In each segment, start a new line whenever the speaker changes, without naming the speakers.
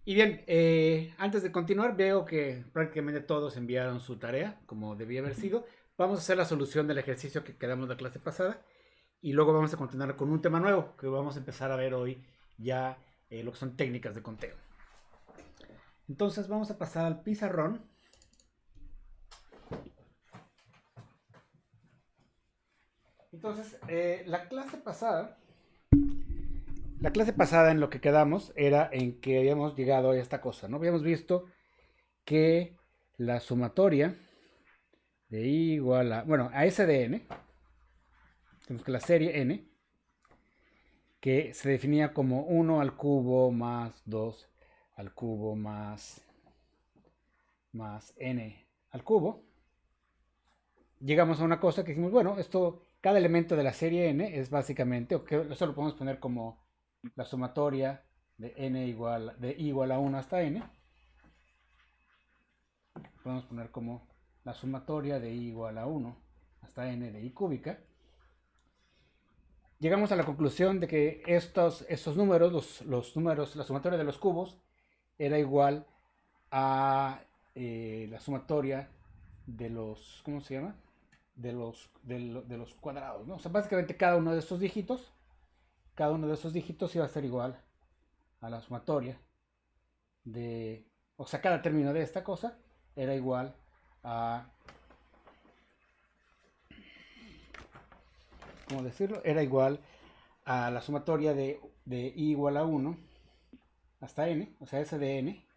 Y bien, antes de continuar, veo que prácticamente todos enviaron su tarea, como debía haber sido. Vamos a hacer la solución del ejercicio que quedamos la clase pasada y luego vamos a continuar con un tema nuevo que vamos a empezar a ver hoy ya lo que son técnicas de conteo. Entonces vamos a pasar al pizarrón. Entonces, la clase pasada en lo que quedamos era en que habíamos llegado a esta cosa, ¿no? Habíamos visto que la sumatoria de i igual a, bueno, a s de n, tenemos que la serie n, que se definía como 1 al cubo más 2 al cubo más n al cubo, llegamos a una cosa que dijimos, bueno, esto, cada elemento de la serie n es básicamente, o que eso lo podemos poner como la sumatoria de i igual a 1 hasta n, podemos poner como la sumatoria de i igual a 1 hasta n de i cúbica. Llegamos a la conclusión de que estos números, los números, la sumatoria de los cubos, era igual a la sumatoria de los, ¿cómo se llama? De los cuadrados, ¿no? O sea, básicamente cada uno de esos dígitos iba a ser igual a la sumatoria de, o sea, cada término de esta cosa era igual a, ¿cómo decirlo? Era igual a la sumatoria de i igual a 1 hasta n, o sea, s de n,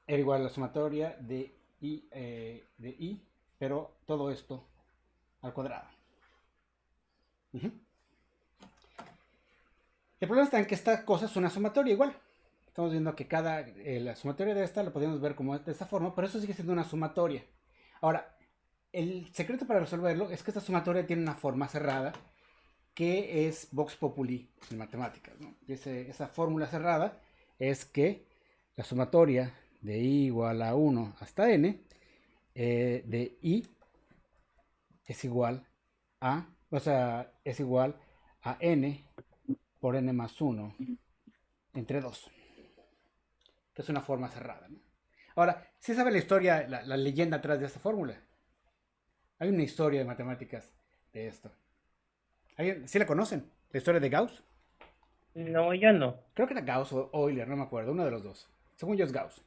era igual a la sumatoria de i, pero todo esto al cuadrado. Uh-huh. El problema está en que esta cosa es una sumatoria igual. Estamos viendo que la sumatoria de esta la podemos ver como de esta forma, pero eso sigue siendo una sumatoria. Ahora, el secreto para resolverlo es que esta sumatoria tiene una forma cerrada que es Vox Populi en matemáticas, ¿no? Esa fórmula cerrada es que la sumatoria de i igual a 1 hasta n de i es igual es igual a n por n más 1 entre 2, que es una forma cerrada, ¿no? Ahora, ¿sí sabe la historia, la leyenda atrás de esta fórmula? Hay una historia de matemáticas de esto. ¿Sí la conocen? ¿La historia de Gauss?
No, yo no.
Creo que era Gauss o Euler, no me acuerdo, uno de los dos. Según yo es Gauss.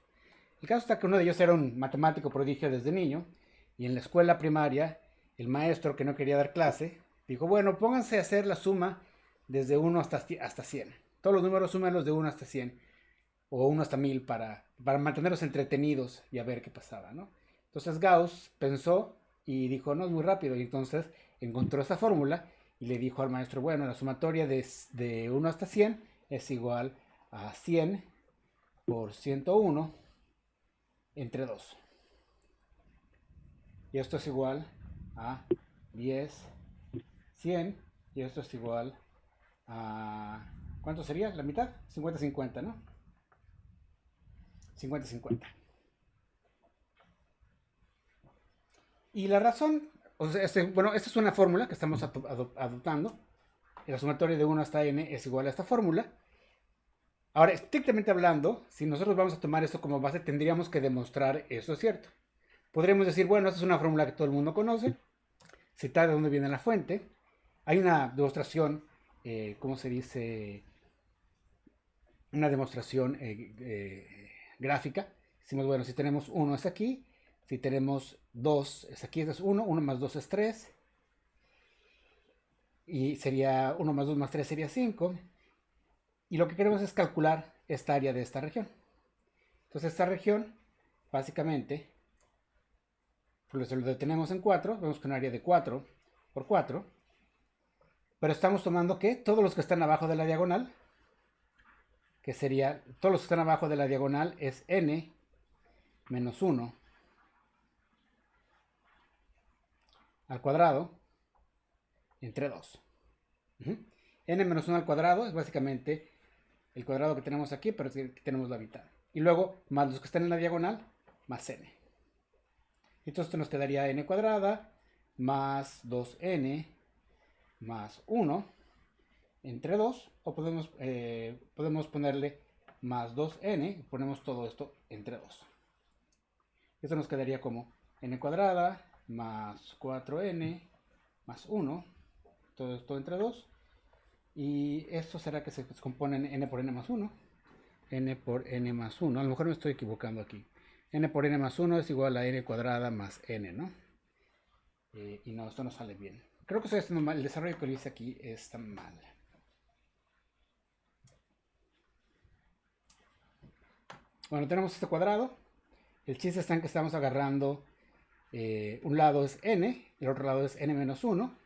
El caso está que uno de ellos era un matemático prodigio desde niño y en la escuela primaria el maestro que no quería dar clase dijo, bueno, pónganse a hacer la suma desde 1 hasta 100. Todos los números súmenlos de 1 hasta 100 o 1 hasta 1000 para mantenerlos entretenidos y a ver qué pasaba, ¿no? Entonces Gauss pensó y dijo, no, es muy rápido. Y entonces encontró esa fórmula y le dijo al maestro, bueno, la sumatoria de 1 hasta 100 es igual a 100 por 101 entre 2. Y esto es igual a 10, 100. Y esto es igual a... ¿Cuánto sería? ¿La mitad? 50-50, ¿no? 50-50. Y la razón, o sea, bueno, esta es una fórmula que estamos adoptando. La sumatoria de 1 hasta n es igual a esta fórmula. Ahora, estrictamente hablando, si nosotros vamos a tomar esto como base, tendríamos que demostrar eso es cierto. Podríamos decir, bueno, esta es una fórmula que todo el mundo conoce, citar de dónde viene la fuente. Hay una demostración, ¿cómo se dice? Una demostración gráfica. Decimos, bueno, si tenemos 1 es aquí, si tenemos 2 es aquí, es 1, 1 más 2 es 3, y sería 1 más 2 más 3 sería 5. Y lo que queremos es calcular esta área de esta región. Entonces esta región, básicamente, pues lo detenemos en 4, vemos que un área de 4 por 4, pero estamos tomando que todos los que están abajo de la diagonal, que sería, todos los que están abajo de la diagonal es n menos 1 al cuadrado entre 2. N menos 1 al cuadrado es básicamente el cuadrado que tenemos aquí, pero es que tenemos la mitad. Y luego, más los que están en la diagonal, más n. Entonces esto nos quedaría n cuadrada más 2n más 1 entre 2, o podemos ponerle más 2n, ponemos todo esto entre 2. Esto nos quedaría como n cuadrada más 4n más 1, todo esto entre 2. Y esto será que se descompone en n por n más 1. N por n más 1, a lo mejor me estoy equivocando aquí. N por n más 1 es igual a n cuadrada más n, ¿no? Y no, esto no sale bien. Creo que estoy haciendo mal, el desarrollo que lo hice aquí está mal. Bueno, tenemos este cuadrado. El chiste está en que estamos agarrando, un lado es n, el otro lado es n menos 1.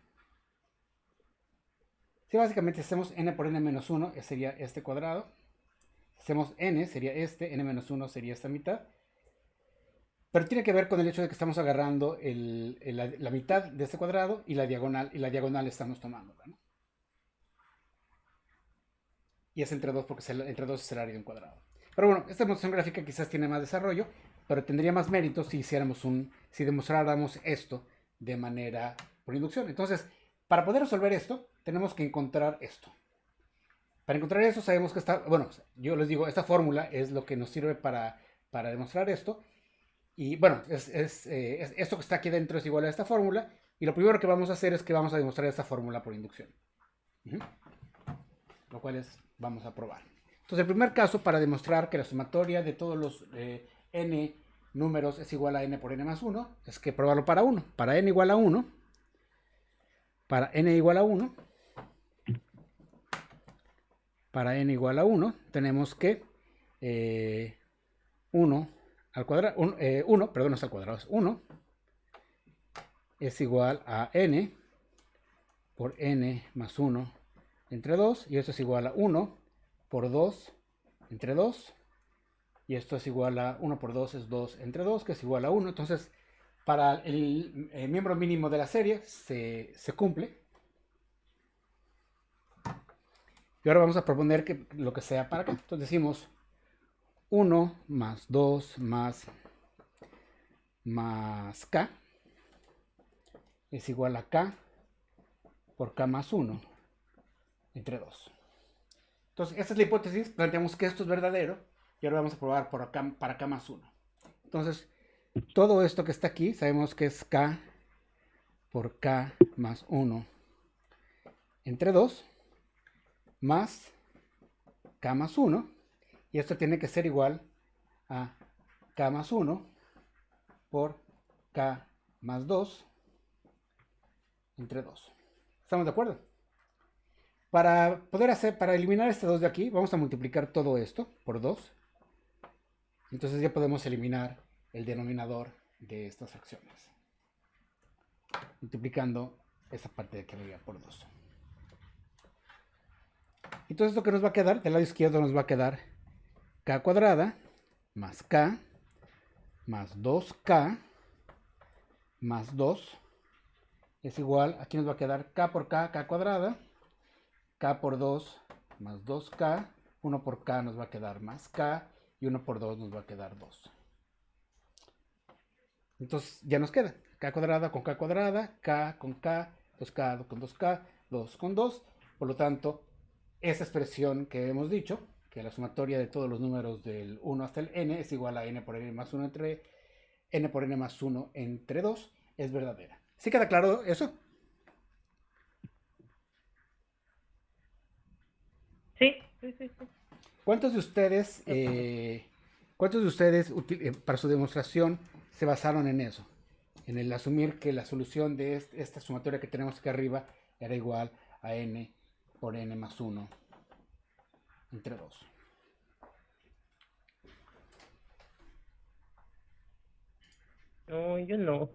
Si básicamente hacemos n por n menos 1, sería este cuadrado. Si hacemos n, sería este, n menos 1 sería esta mitad. Pero tiene que ver con el hecho de que estamos agarrando la mitad de este cuadrado y la diagonal estamos tomando, ¿no? Y es entre 2 porque entre 2 es el área de un cuadrado. Pero bueno, esta demostración gráfica quizás tiene más desarrollo, pero tendría más mérito si demostráramos esto de manera por inducción. Entonces, para poder resolver esto, tenemos que encontrar esto. Para encontrar eso sabemos que yo les digo, esta fórmula es lo que nos sirve para demostrar esto. Y bueno, esto que está aquí dentro es igual a esta fórmula. Y lo primero que vamos a hacer es que vamos a demostrar esta fórmula por inducción. Lo cual vamos a probar. Entonces, el primer caso para demostrar que la sumatoria de todos los n números es igual a n por n más 1, es que probarlo para 1. Para n igual a 1, tenemos que 1 al cuadrado, 1 es igual a n por n más 1 entre 2, y esto es igual a 1 por 2 entre 2, y esto es igual a 1 por 2 es 2 entre 2, que es igual a 1. Entonces, para el miembro mínimo de la serie se cumple. Y ahora vamos a proponer que lo que sea para acá. Entonces decimos 1 más 2 más k es igual a k por k más 1 entre 2. Entonces, esta es la hipótesis. Planteamos que esto es verdadero. Y ahora vamos a probar para k más 1. Entonces, todo esto que está aquí, sabemos que es k por k más 1 entre 2 más k más 1. Y esto tiene que ser igual a k más 1 por k más 2 entre 2. ¿Estamos de acuerdo? Para eliminar este 2 de aquí, vamos a multiplicar todo esto por 2. Entonces ya podemos eliminar el denominador de estas fracciones. Multiplicando esa parte de aquí arriba por 2. Entonces lo que nos va a quedar, del lado izquierdo nos va a quedar k cuadrada más k más 2k más 2 es igual, aquí nos va a quedar k por k cuadrada, k por 2 más 2k, 1 por k nos va a quedar más k, y 1 por 2 nos va a quedar 2. Entonces ya nos queda k cuadrada, k con k, 2k con 2k, 2 con 2. Por lo tanto, esa expresión que hemos dicho, que la sumatoria de todos los números del 1 hasta el n es igual a n por n más 1 entre n por n más 1 entre 2, es verdadera. ¿Sí queda claro eso?
Sí.
¿Cuántos de ustedes, para su demostración se basaron en eso? En el asumir que la solución de esta sumatoria que tenemos aquí arriba era igual a n por n más 1 entre 2.
No, yo no.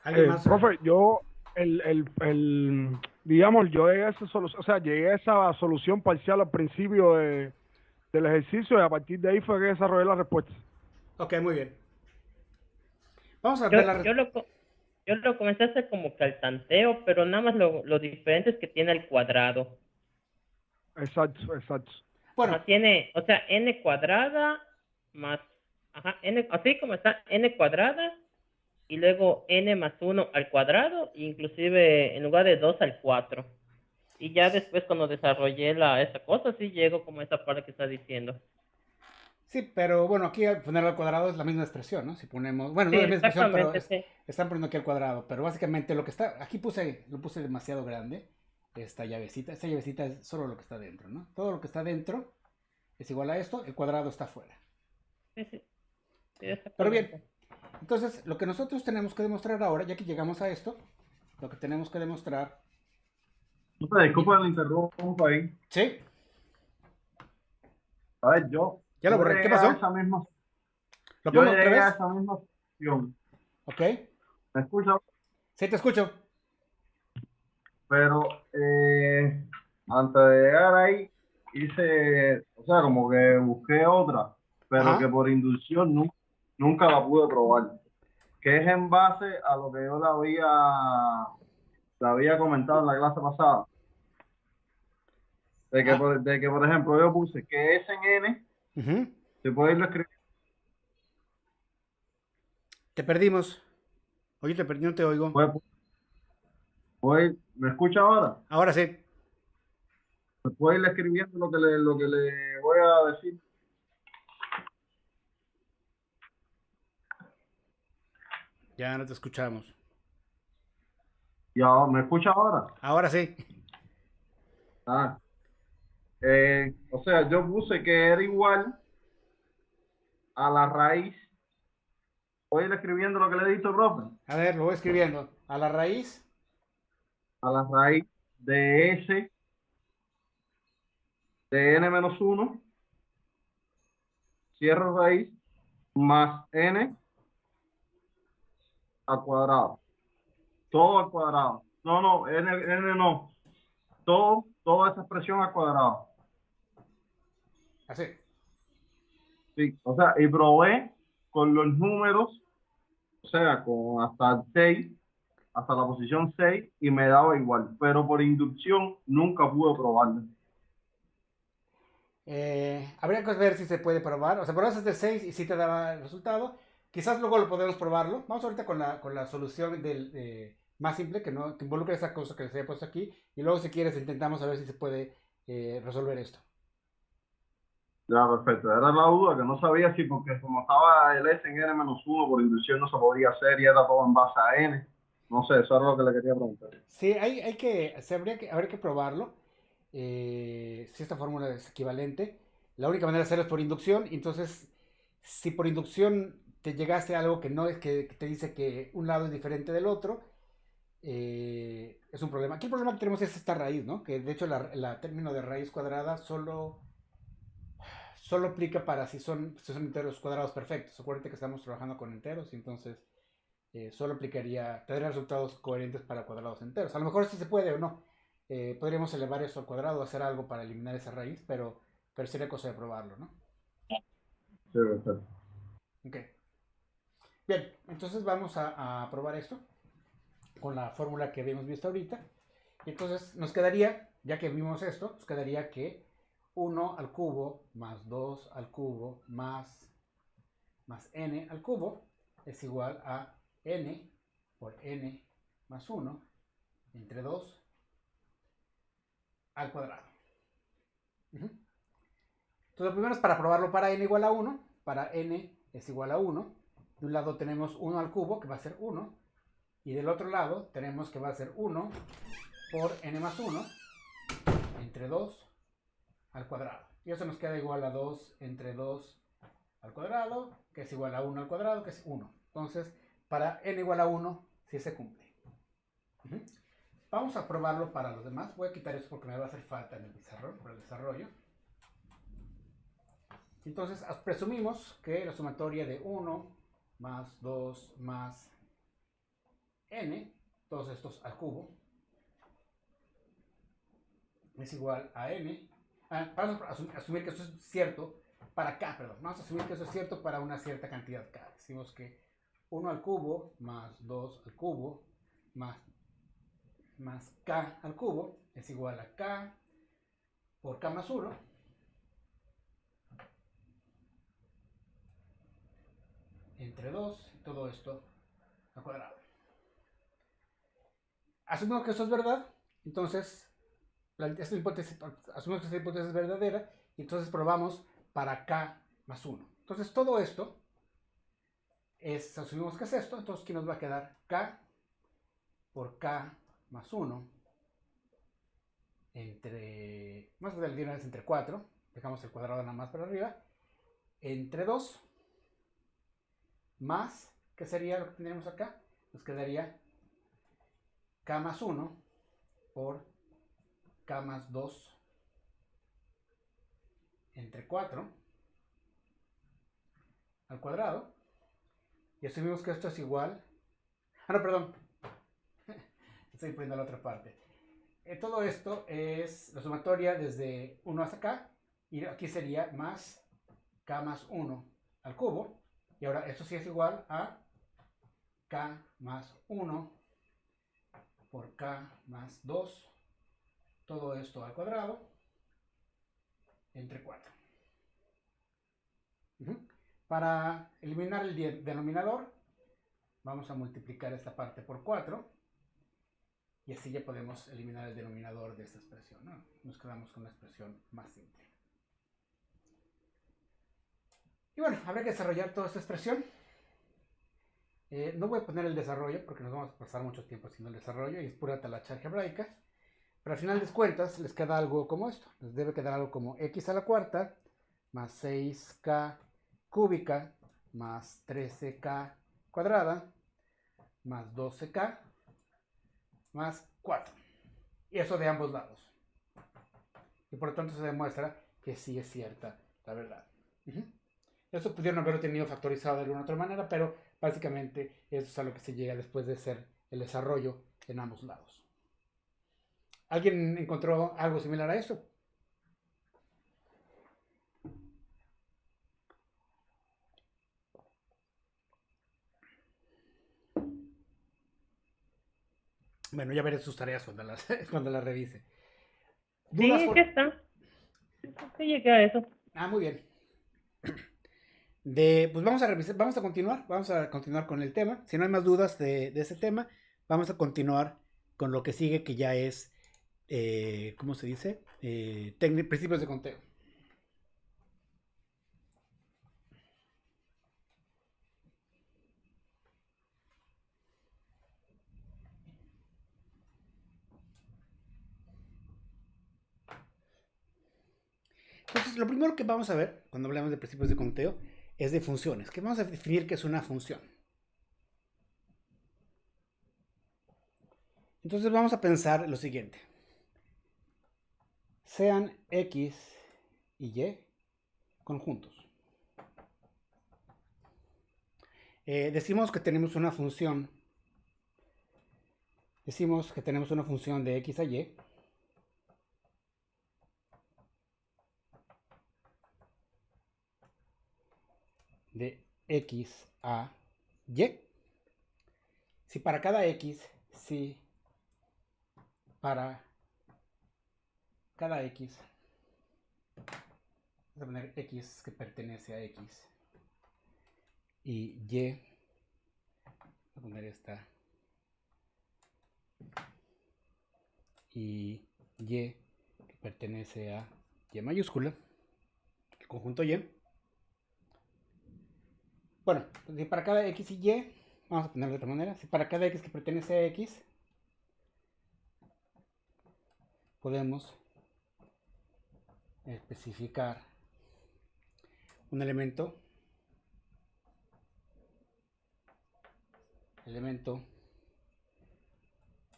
¿Alguien más?
Profe, yo, digamos, yo llegué a esa solución, o sea, llegué a esa solución parcial al principio del ejercicio y a partir de ahí fue que desarrollé la respuesta.
Ok, muy bien. Vamos a ver la respuesta.
Yo lo comencé a hacer como que al tanteo, pero nada más lo diferente es que tiene el cuadrado.
Exacto.
Bueno,
Tiene, o sea, n cuadrada más, n, así como está, n cuadrada, y luego n más 1 al cuadrado, inclusive en lugar de 2 al 4. Y ya después cuando desarrollé esa cosa, sí llego como a esa parte que está diciendo.
Sí, pero bueno, aquí al ponerlo al cuadrado es la misma expresión, ¿no? Si ponemos, bueno, no
Sí,
es la misma expresión, pero
exactamente, sí.
están poniendo aquí al cuadrado. Pero básicamente lo que está, aquí lo puse demasiado grande, esta llavecita es solo lo que está dentro, ¿no? Todo lo que está dentro es igual a esto, el cuadrado está afuera.
Sí, sí, sí,
Pero bien,
exactamente.
entonces lo que nosotros tenemos que demostrar ahora, ya que llegamos a esto, lo que tenemos que demostrar,
No te
y,
disculpa el interrumpo ahí.
sí,
A ver, yo,
ya lo
yo
borré, ¿qué
llegué a
pasó?
esa misma,
¿Lo
yo
pongo otra
llegué a
vez?
esa misma solución.
Ok,
¿Me escuchas?
sí, te escucho.
Pero antes de llegar ahí, hice, o sea, como que busqué otra, pero que
Ajá,
por inducción nunca la pude probar. Que es en base a lo que yo le había comentado en la clase pasada.
ah,
De que, por ejemplo, yo puse que S en N
ujú.
se puede irlo escribiendo.
Te perdimos. Oye, te perdí, no te oigo.
¿Me escucha ahora?
Ahora sí.
Puede ir escribiendo lo que le voy a decir.
Ya no te escuchamos.
Ya, ¿me escucha ahora?
Ahora sí.
Ah, o sea, yo puse que era igual a la raíz. Voy a ir escribiendo lo que le he dicho, profe.
A ver, lo voy escribiendo. A la raíz.
A la raíz de S de N menos uno, cierro raíz, más N al cuadrado. Todo al cuadrado. No, no, N no. Toda esa expresión al cuadrado.
Así.
Sí, o sea, y probé con los números, o sea, con hasta el 6 hasta la posición 6 y me daba igual, pero por inducción nunca pude probarlo.
Habría que ver si se puede probar. O sea, probas hasta el 6 y si te daba el resultado. Quizás luego lo podemos probarlo. Vamos ahorita con la solución más simple, que no que involucre esa cosa que les he puesto aquí. Y luego, si quieres, intentamos a ver si se puede resolver esto.
Ya, perfecto. Era la duda que no sabía si porque como estaba el S en N-1 por inducción no se podía hacer y era todo en base a N. No sé, eso era lo que le quería preguntar.
Sí, hay que, habría que probarlo. Si esta fórmula es equivalente. La única manera de hacerlo es por inducción. Entonces, si por inducción te llegaste a algo que no es que te dice que un lado es diferente del otro, es un problema. Aquí el problema que tenemos es esta raíz, ¿no? Que de hecho la término de raíz cuadrada solo aplica para si son enteros cuadrados perfectos. Acuérdate que estamos trabajando con enteros y entonces solo aplicaría, tendría resultados coherentes para cuadrados enteros. A lo mejor sí se puede o no. Podríamos elevar esto al cuadrado, hacer algo para eliminar esa raíz, pero sería cosa de probarlo, ¿no?
Sí, perfecto.
Ok. Bien, entonces vamos a probar esto con la fórmula que habíamos visto ahorita. Y entonces nos quedaría, ya que vimos esto, nos quedaría que 1 al cubo más 2 al cubo más n al cubo es igual a n por n más 1 entre 2 al cuadrado. Entonces lo primero es para probarlo para n igual a 1. Para n es igual a 1. De un lado tenemos 1 al cubo, que va a ser 1. Y del otro lado tenemos que va a ser 1 por n más 1 entre 2 al cuadrado. Y eso nos queda igual a 2 entre 2 al cuadrado, que es igual a 1 al cuadrado, que es 1. Entonces, para n igual a 1, sí se cumple. Vamos a probarlo para los demás. Voy a quitar esto porque me va a hacer falta en el pizarrón, por el desarrollo. Entonces, presumimos que la sumatoria de 1 más 2 más n, todos estos al cubo, es igual a n. Vamos a asumir que eso es cierto para k, perdón. Vamos a asumir que eso es cierto para una cierta cantidad k. Decimos que 1 al cubo más 2 al cubo más k al cubo es igual a k por k más 1 entre 2, todo esto al cuadrado. Asumimos que eso es verdad, entonces esta hipótesis, asumimos que esta hipótesis es verdadera y entonces probamos para k más 1. Entonces todo esto asumimos que es esto, entonces aquí nos va a quedar k por k más 1 entre, más de la es entre 4, dejamos el cuadrado nada más para arriba, entre 2 más, ¿qué sería lo que tendríamos acá? Nos quedaría k más 1 por k más 2 entre 4 al cuadrado. Y asumimos que esto es igual. Ah, no, perdón. Estoy poniendo la otra parte. Todo esto es la sumatoria desde 1 hasta acá. Y aquí sería más k más 1 al cubo. Y ahora esto sí es igual a k más 1 por k más 2. Todo esto al cuadrado entre 4. Para eliminar el denominador, vamos a multiplicar esta parte por 4. Y así ya podemos eliminar el denominador de esta expresión, ¿no? Nos quedamos con una expresión más simple. Y bueno, habrá que desarrollar toda esta expresión. No voy a poner el desarrollo porque nos vamos a pasar mucho tiempo haciendo el desarrollo y es pura talacha algebraica. Pero al final de cuentas les queda algo como esto. Les debe quedar algo como x a la cuarta más 6k cúbica más 13k cuadrada más 12k más 4. Y eso de ambos lados. Y por lo tanto se demuestra que sí es cierta la verdad. Eso pudieron haberlo tenido factorizado de alguna otra manera, pero básicamente eso es a lo que se llega después de hacer el desarrollo en ambos lados. ¿Alguien encontró algo similar a eso? Bueno, ya veré sus tareas cuando las revise.
Sí, ¿qué está? Sí, llegué a eso.
Ah, muy bien. Pues vamos a revisar, vamos a continuar con el tema. Si no hay más dudas de ese tema, vamos a continuar con lo que sigue, que ya es, ¿cómo se dice? Principios de conteo. Entonces, lo primero que vamos a ver cuando hablamos de principios de conteo es de funciones, que vamos a definir qué es una función. Entonces vamos a pensar lo siguiente. Sean x y y conjuntos. Decimos que tenemos una función. Decimos que tenemos una función de x a y. De x a y. Si para cada x, si para cada x, vamos a poner x que pertenece a x y y, voy a poner esta, y que pertenece a y mayúscula, el conjunto y. Bueno, si para cada x y y, vamos a ponerlo de otra manera, si para cada x que pertenece a x, podemos especificar un elemento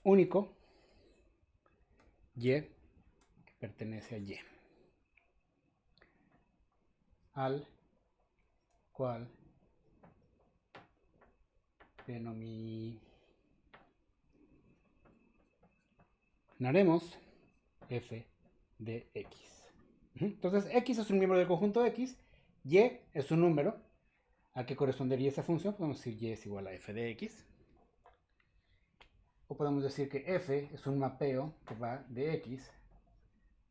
único y que pertenece a y, al cual denominaremos f de x. Entonces x es un miembro del conjunto x, y es un número a que correspondería esa función. Podemos decir y es igual a f de x, o podemos decir que f es un mapeo que va de x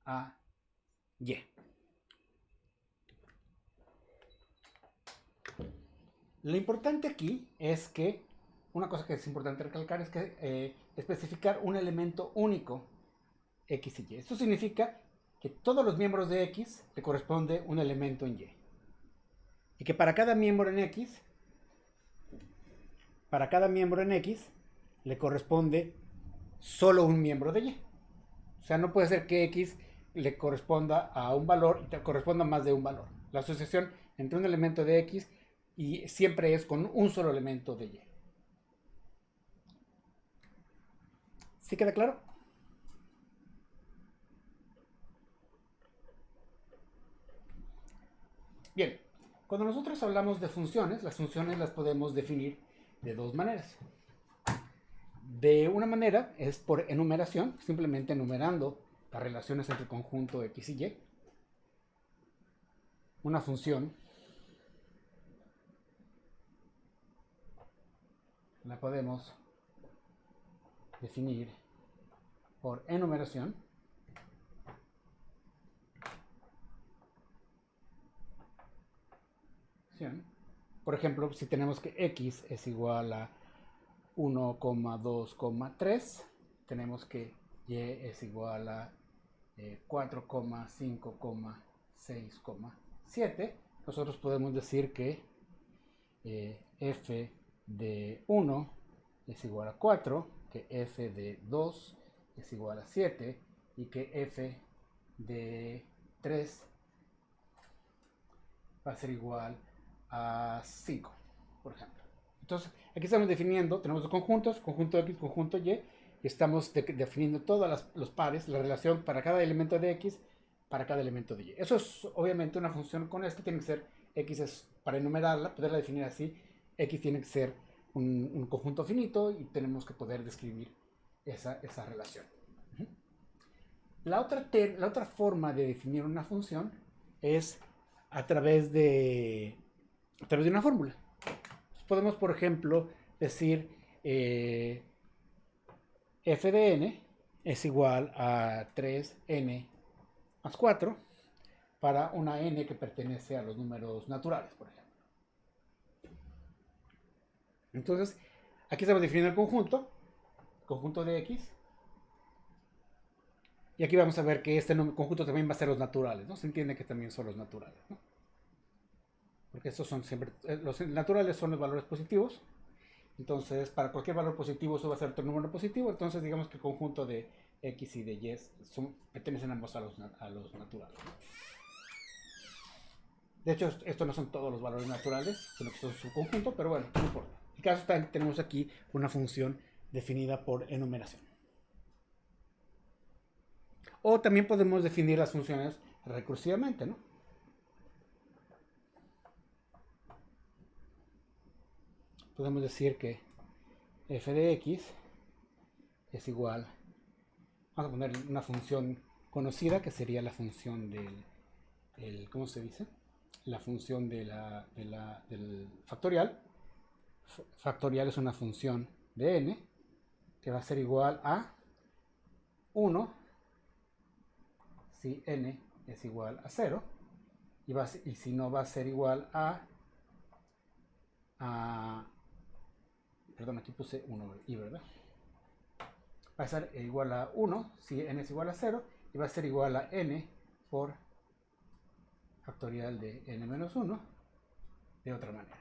a y. Lo importante aquí es que, una cosa que es importante recalcar es que especificar un elemento único X y Y. Esto significa que todos los miembros de X le corresponde un elemento en Y. Y que para cada miembro en X le corresponde solo un miembro de Y. O sea, no puede ser que X le corresponda a un valor y te corresponda a más de un valor. La asociación entre un elemento de X y siempre es con un solo elemento de Y. ¿Sí queda claro? Bien, cuando nosotros hablamos de funciones, las funciones las podemos definir de dos maneras. De una manera es por enumeración, simplemente enumerando las relaciones entre el conjunto X y Y. Una función la podemos definir por enumeración. Por ejemplo, si tenemos que X es igual a 1,2,3, tenemos que Y es igual a 4,5,6,7. Nosotros podemos decir que f de 1 es igual a 4, que f de 2 es igual a 7 y que f de 3 va a ser igual a 5, por ejemplo. Entonces, aquí estamos definiendo, tenemos dos conjuntos, conjunto X, conjunto Y, y estamos definiendo todos los pares, la relación para cada elemento de X, para cada elemento de Y. Eso es obviamente una función con esto, tiene que ser, X es, para enumerarla, poderla definir así, X tiene que ser un conjunto finito y tenemos que poder describir esa relación. La otra forma de definir una función es a través de una fórmula. Podemos, por ejemplo, decir f de n es igual a 3n más 4 para una n que pertenece a los números naturales, por ejemplo. Entonces, aquí estamos definiendo el conjunto de X. Y aquí vamos a ver que este conjunto también va a ser los naturales, ¿no? Se entiende que también son los naturales, ¿no? Porque estos son siempre, los naturales son los valores positivos. Entonces, para cualquier valor positivo, eso va a ser otro número positivo. Entonces, digamos que el conjunto de X y de Y pertenecen ambos a los naturales, ¿no? De hecho, estos no son todos los valores naturales, sino que son su conjunto, pero bueno, no importa. En el caso tenemos aquí una función definida por enumeración. O también podemos definir las funciones recursivamente, ¿no? Podemos decir que f de x es igual, vamos a poner una función conocida que sería la función del ¿cómo se dice? La función del factorial. Factorial es una función de n que va a ser igual a 1 si n es igual a 0 y si no va a ser igual perdón, aquí puse 1 y, ¿verdad? Va a ser igual a 1 si n es igual a 0 y va a ser igual a n por factorial de n menos 1 de otra manera.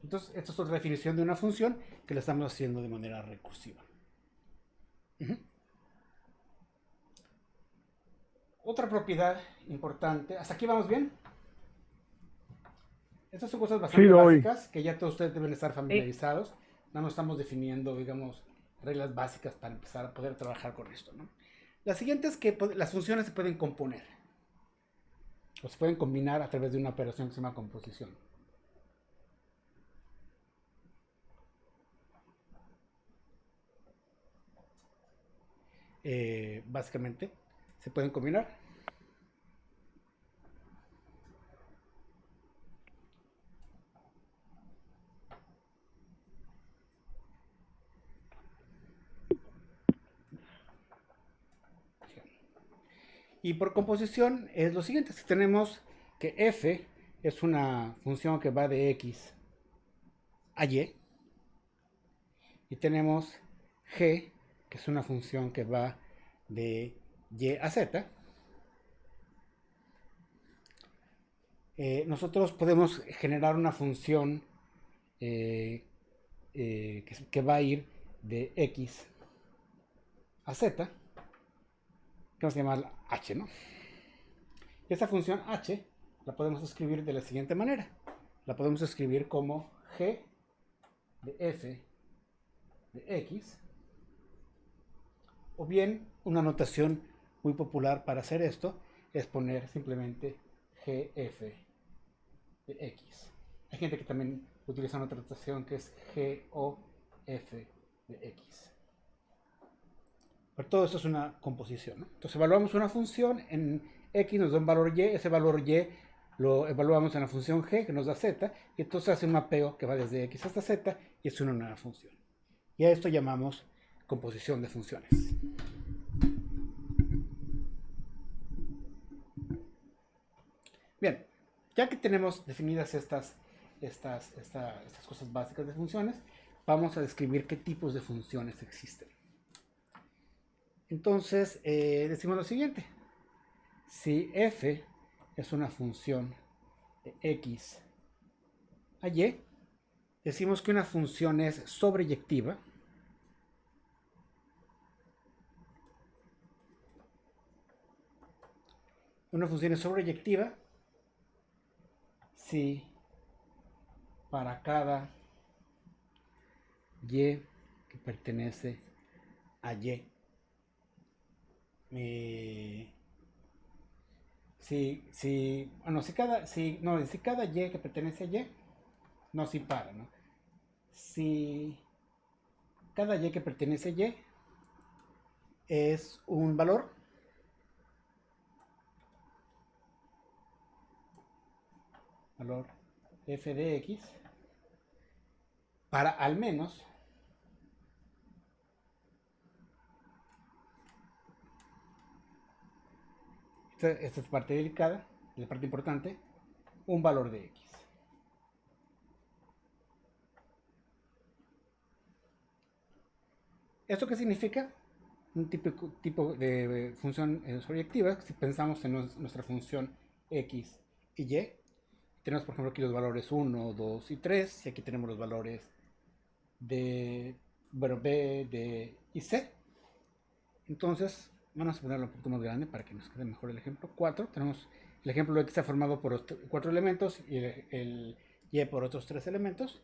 Entonces, esto es otra definición de una función que la estamos haciendo de manera recursiva. Otra propiedad importante, ¿hasta aquí vamos bien? Estas son cosas bastante básicas que ya todos ustedes deben estar familiarizados. No nos estamos definiendo, digamos, reglas básicas para empezar a poder trabajar con esto, ¿no? La siguiente es que las funciones se pueden componer o se pueden combinar a través de una operación que se llama composición. Básicamente se pueden combinar. Y por composición es lo siguiente: si tenemos que f es una función que va de x a y, y tenemos g, que es una función que va de y a z, nosotros podemos generar una función que va a ir de x a z, que vamos a llamar h, ¿no? Y esa función h la podemos escribir de la siguiente manera. La podemos escribir como g de f de x, o bien una notación muy popular para hacer esto es poner simplemente gf de x. Hay gente que también utiliza una notación que es gof de x. Pero todo eso es una composición, ¿no? Entonces evaluamos una función, en x nos da un valor y, ese valor y lo evaluamos en la función g, que nos da z, y entonces hace un mapeo que va desde x hasta z, y es una nueva función. Y a esto llamamos composición de funciones. Bien, ya que tenemos definidas estas cosas básicas de funciones, vamos a describir qué tipos de funciones existen. Entonces, decimos lo siguiente. Si f es una función de x a y, decimos que una función es sobreyectiva si para cada y que pertenece a y, si cada y que pertenece a y, no, si para, ¿no? Si cada y que pertenece a y es un valor f de x, para al menos esta es parte delicada, la parte importante, un valor de x. ¿Esto qué significa? Un tipo de función sobreyectiva. Si pensamos en nuestra función x y y, tenemos por ejemplo aquí los valores 1, 2 y 3, y aquí tenemos los valores de, bueno, b, d y c. Entonces, vamos a ponerlo un poquito más grande para que nos quede mejor el ejemplo. 4, tenemos el ejemplo de que está formado por 4 elementos y el y por otros 3 elementos.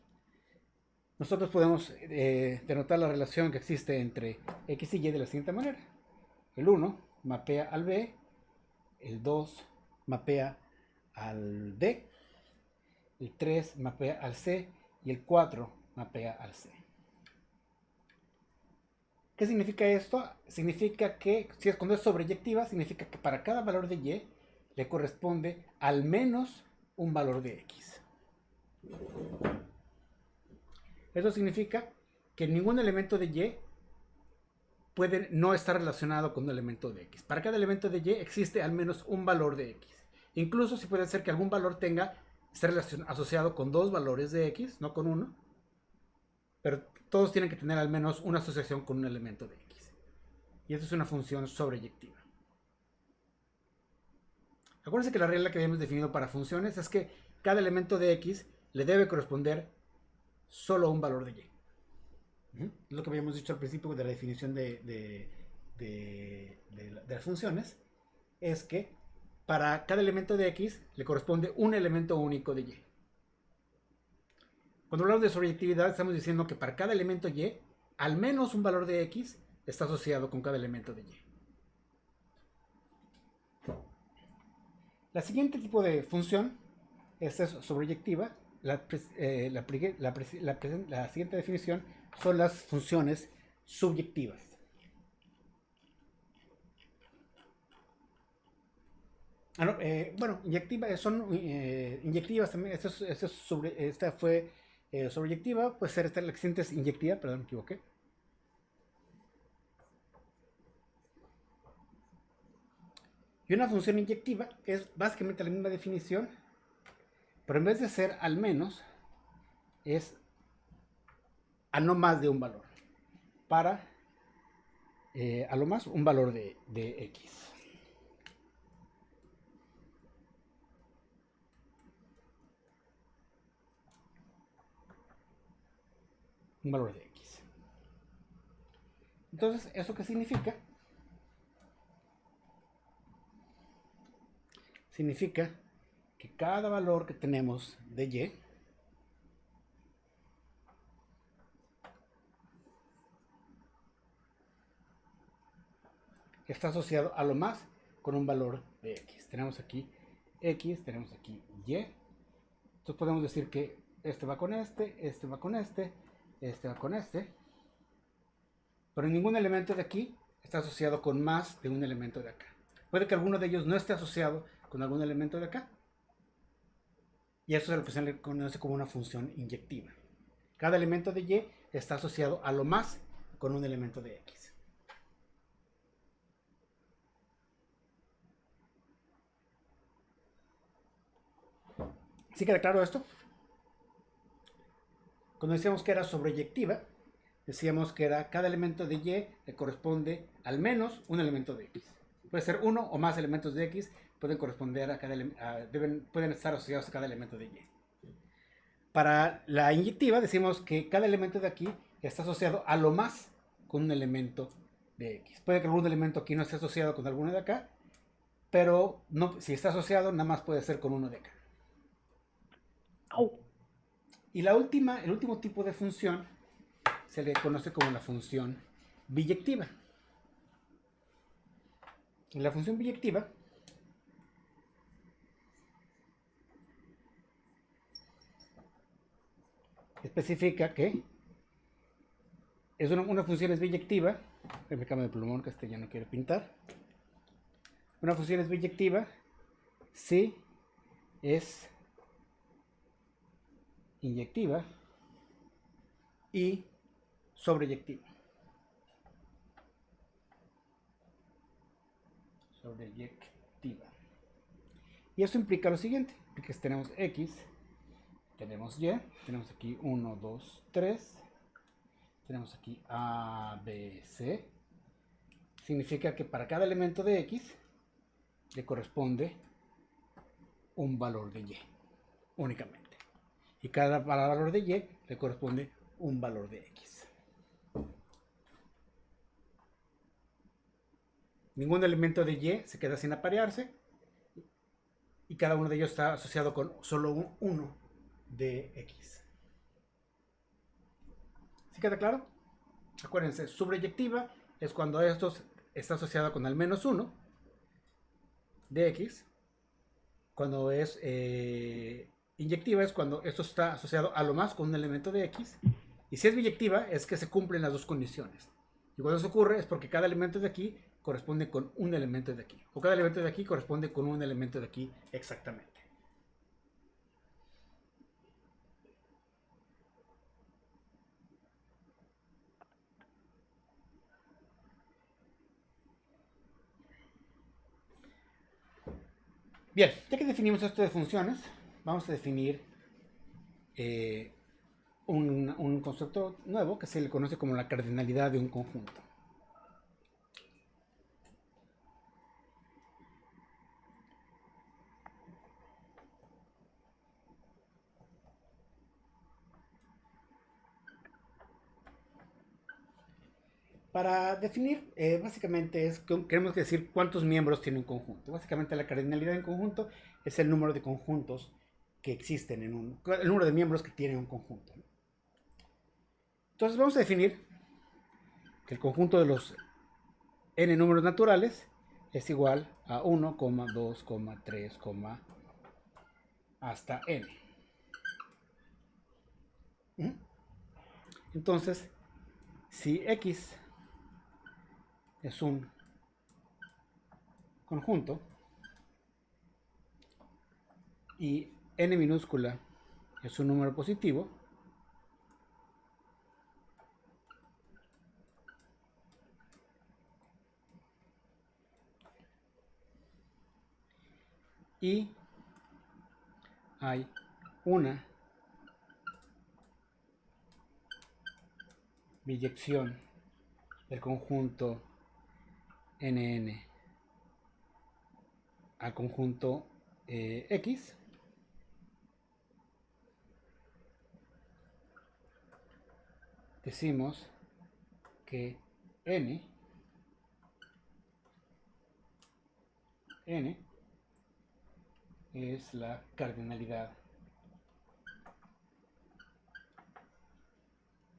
Nosotros podemos denotar la relación que existe entre x y y de la siguiente manera. El 1 mapea al b, el 2 mapea al d, el 3 mapea al c y el 4 mapea al c. ¿Qué significa esto? Significa que, cuando es sobreyectiva, significa que para cada valor de y le corresponde al menos un valor de x. Eso significa que ningún elemento de y puede no estar relacionado con un elemento de x. Para cada elemento de y existe al menos un valor de x. Incluso si puede ser que algún valor esté asociado con dos valores de x, no con uno, pero todos tienen que tener al menos una asociación con un elemento de x. Y eso es una función sobreyectiva. Acuérdense que la regla que habíamos definido para funciones es que cada elemento de x le debe corresponder solo un valor de y. Es lo que habíamos dicho al principio de la definición de las funciones, es que para cada elemento de x le corresponde un elemento único de y. Cuando hablamos de sobreyectividad, estamos diciendo que para cada elemento y, al menos un valor de x está asociado con cada elemento de y. La siguiente tipo de función es sobreyectiva. La siguiente definición son las funciones subyectivas. Son inyectivas también. Esta fue sobreyectiva, puede ser la siguiente es inyectiva, perdón, me equivoqué. Y una función inyectiva es básicamente la misma definición, pero en vez de ser al menos, es a no más de un valor. Para a lo más un valor de X. Un valor de X. Entonces, ¿eso qué significa? Significa que cada valor que tenemos de Y está asociado a lo más con un valor de X. Tenemos aquí X, tenemos aquí Y. Entonces podemos decir que este va con este va con este va con este. Pero ningún elemento de aquí está asociado con más de un elemento de acá. Puede que alguno de ellos no esté asociado con algún elemento de acá. Y eso se le conoce como una función inyectiva. Cada elemento de Y está asociado a lo más con un elemento de X. ¿Sí queda claro esto? Cuando decíamos que era sobreyectiva, decíamos que era cada elemento de Y le corresponde al menos un elemento de X. Puede ser uno o más elementos de X, pueden corresponder a cada pueden estar asociados a cada elemento de Y. Para la inyectiva decimos que cada elemento de aquí está asociado a lo más con un elemento de X. Puede que algún elemento aquí no esté asociado con alguno de acá, pero no, si está asociado nada más puede ser con uno de acá. Y el último tipo de función se le conoce como la función biyectiva. La función biyectiva especifica que es una función es biyectiva. Me cambio de plumón que este ya no quiere pintar. Una función es biyectiva si es inyectiva y sobreyectiva. Sobreyectiva. Y eso implica lo siguiente, que tenemos X, tenemos Y, tenemos aquí 1, 2, 3, tenemos aquí A, B, C. Significa que para cada elemento de X le corresponde un valor de Y únicamente. Y cada valor de Y le corresponde un valor de X. Ningún elemento de Y se queda sin aparearse y cada uno de ellos está asociado con solo un 1 de X. ¿Sí queda claro? Acuérdense, sobreyectiva es cuando esto está asociado con al menos 1 de X. Cuando es inyectiva es cuando esto está asociado a lo más con un elemento de X. Y si es biyectiva es que se cumplen las dos condiciones. Y cuando eso ocurre es porque cada elemento de aquí corresponde con un elemento de aquí. O cada elemento de aquí corresponde con un elemento de aquí exactamente. Bien, ya que definimos esto de funciones, vamos a definir un concepto nuevo que se le conoce como la cardinalidad de un conjunto. Para definir, básicamente queremos decir cuántos miembros tiene un conjunto. Básicamente la cardinalidad de un conjunto es el número de conjuntos que existen el número de miembros que tiene un conjunto. Entonces vamos a definir que el conjunto de los n números naturales es igual a 1, 2, 3, hasta n. Entonces, si x es un conjunto y n minúscula es un número positivo, y hay una biyección del conjunto NN al conjunto X, decimos que N es la cardinalidad.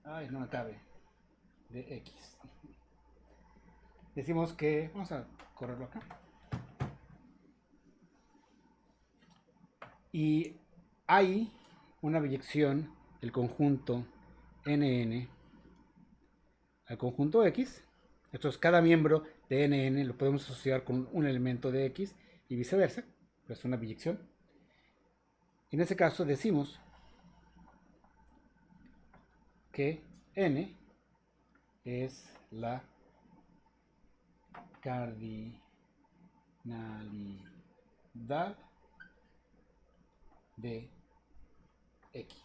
Ay, no me cabe. De X. Decimos que, vamos a correrlo acá. Y hay una biyección del conjunto NN al conjunto X. Entonces cada miembro de NN lo podemos asociar con un elemento de X y viceversa. Es una biyección. En ese caso decimos que N es la cardinalidad de X.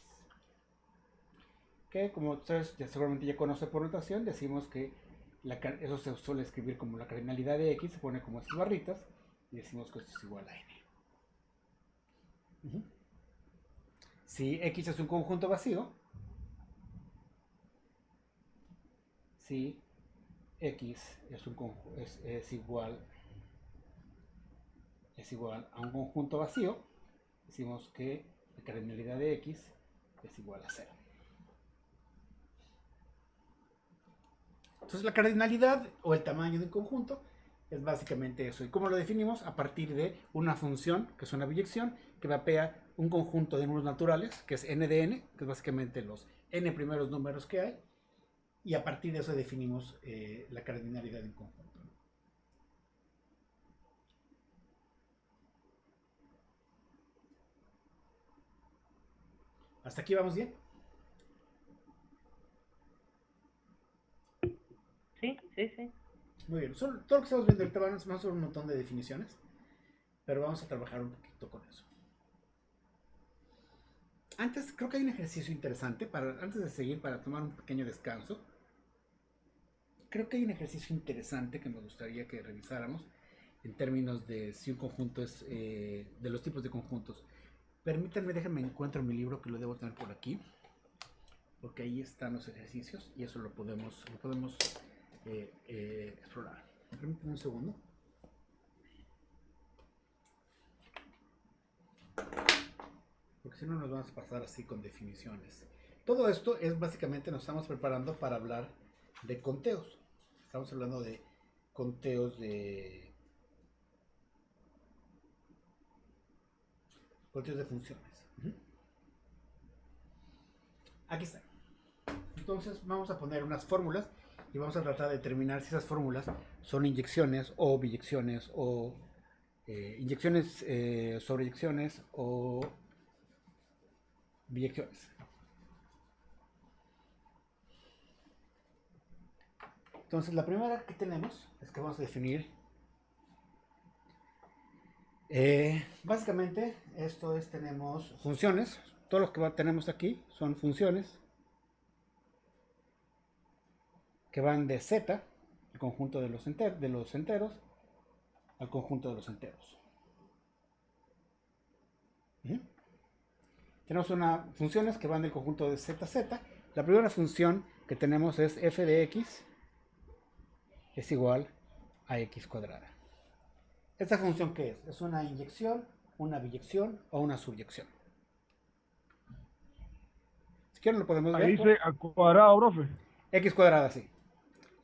Que como ustedes seguramente ya conocen por notación, decimos que eso se suele escribir como la cardinalidad de X, se pone como estas barritas y decimos que esto es igual a N. Si X es un conjunto vacío, si X es igual a un conjunto vacío, decimos que la cardinalidad de X es igual a 0. Entonces la cardinalidad o el tamaño de un conjunto es básicamente eso. ¿Y cómo lo definimos? A partir de una función, que es una biyección, que mapea un conjunto de números naturales, que es n de n, que es básicamente los n primeros números que hay, y a partir de eso definimos la cardinalidad de un conjunto. ¿Hasta aquí vamos bien?
Sí, sí, sí.
Muy bien. Todo lo que estamos viendo ahorita van a ser un montón de definiciones, pero vamos a trabajar un poquito con eso. Antes, creo que hay un ejercicio interesante, antes de seguir, para tomar un pequeño descanso. Creo que hay un ejercicio interesante que me gustaría que revisáramos en términos de si un conjunto es, de los tipos de conjuntos. Permítanme, déjenme encuentro mi libro, que lo debo tener por aquí, porque ahí están los ejercicios y eso lo podemos explorar. Permítanme un segundo. Porque si no nos vamos a pasar así con definiciones. Todo esto es básicamente, nos estamos preparando para hablar de conteos. Estamos hablando de conteos de funciones. Aquí está. Entonces vamos a poner unas fórmulas y vamos a tratar de determinar si esas fórmulas son inyecciones o biyecciones o inyecciones sobre inyecciones o biyecciones. Entonces la primera que tenemos es que vamos a definir básicamente esto es, tenemos funciones, todo lo que tenemos aquí son funciones que van de z, el conjunto de los enteros, al conjunto de los enteros. Tenemos funciones que van del conjunto de z a z. La primera función que tenemos es f de x es igual a x cuadrada. ¿Esta función qué es? ¿Es una inyección, una biyección o una subyección? Si quieren lo podemos ver.
Ahí dice al cuadrado, profe.
X cuadrada, sí.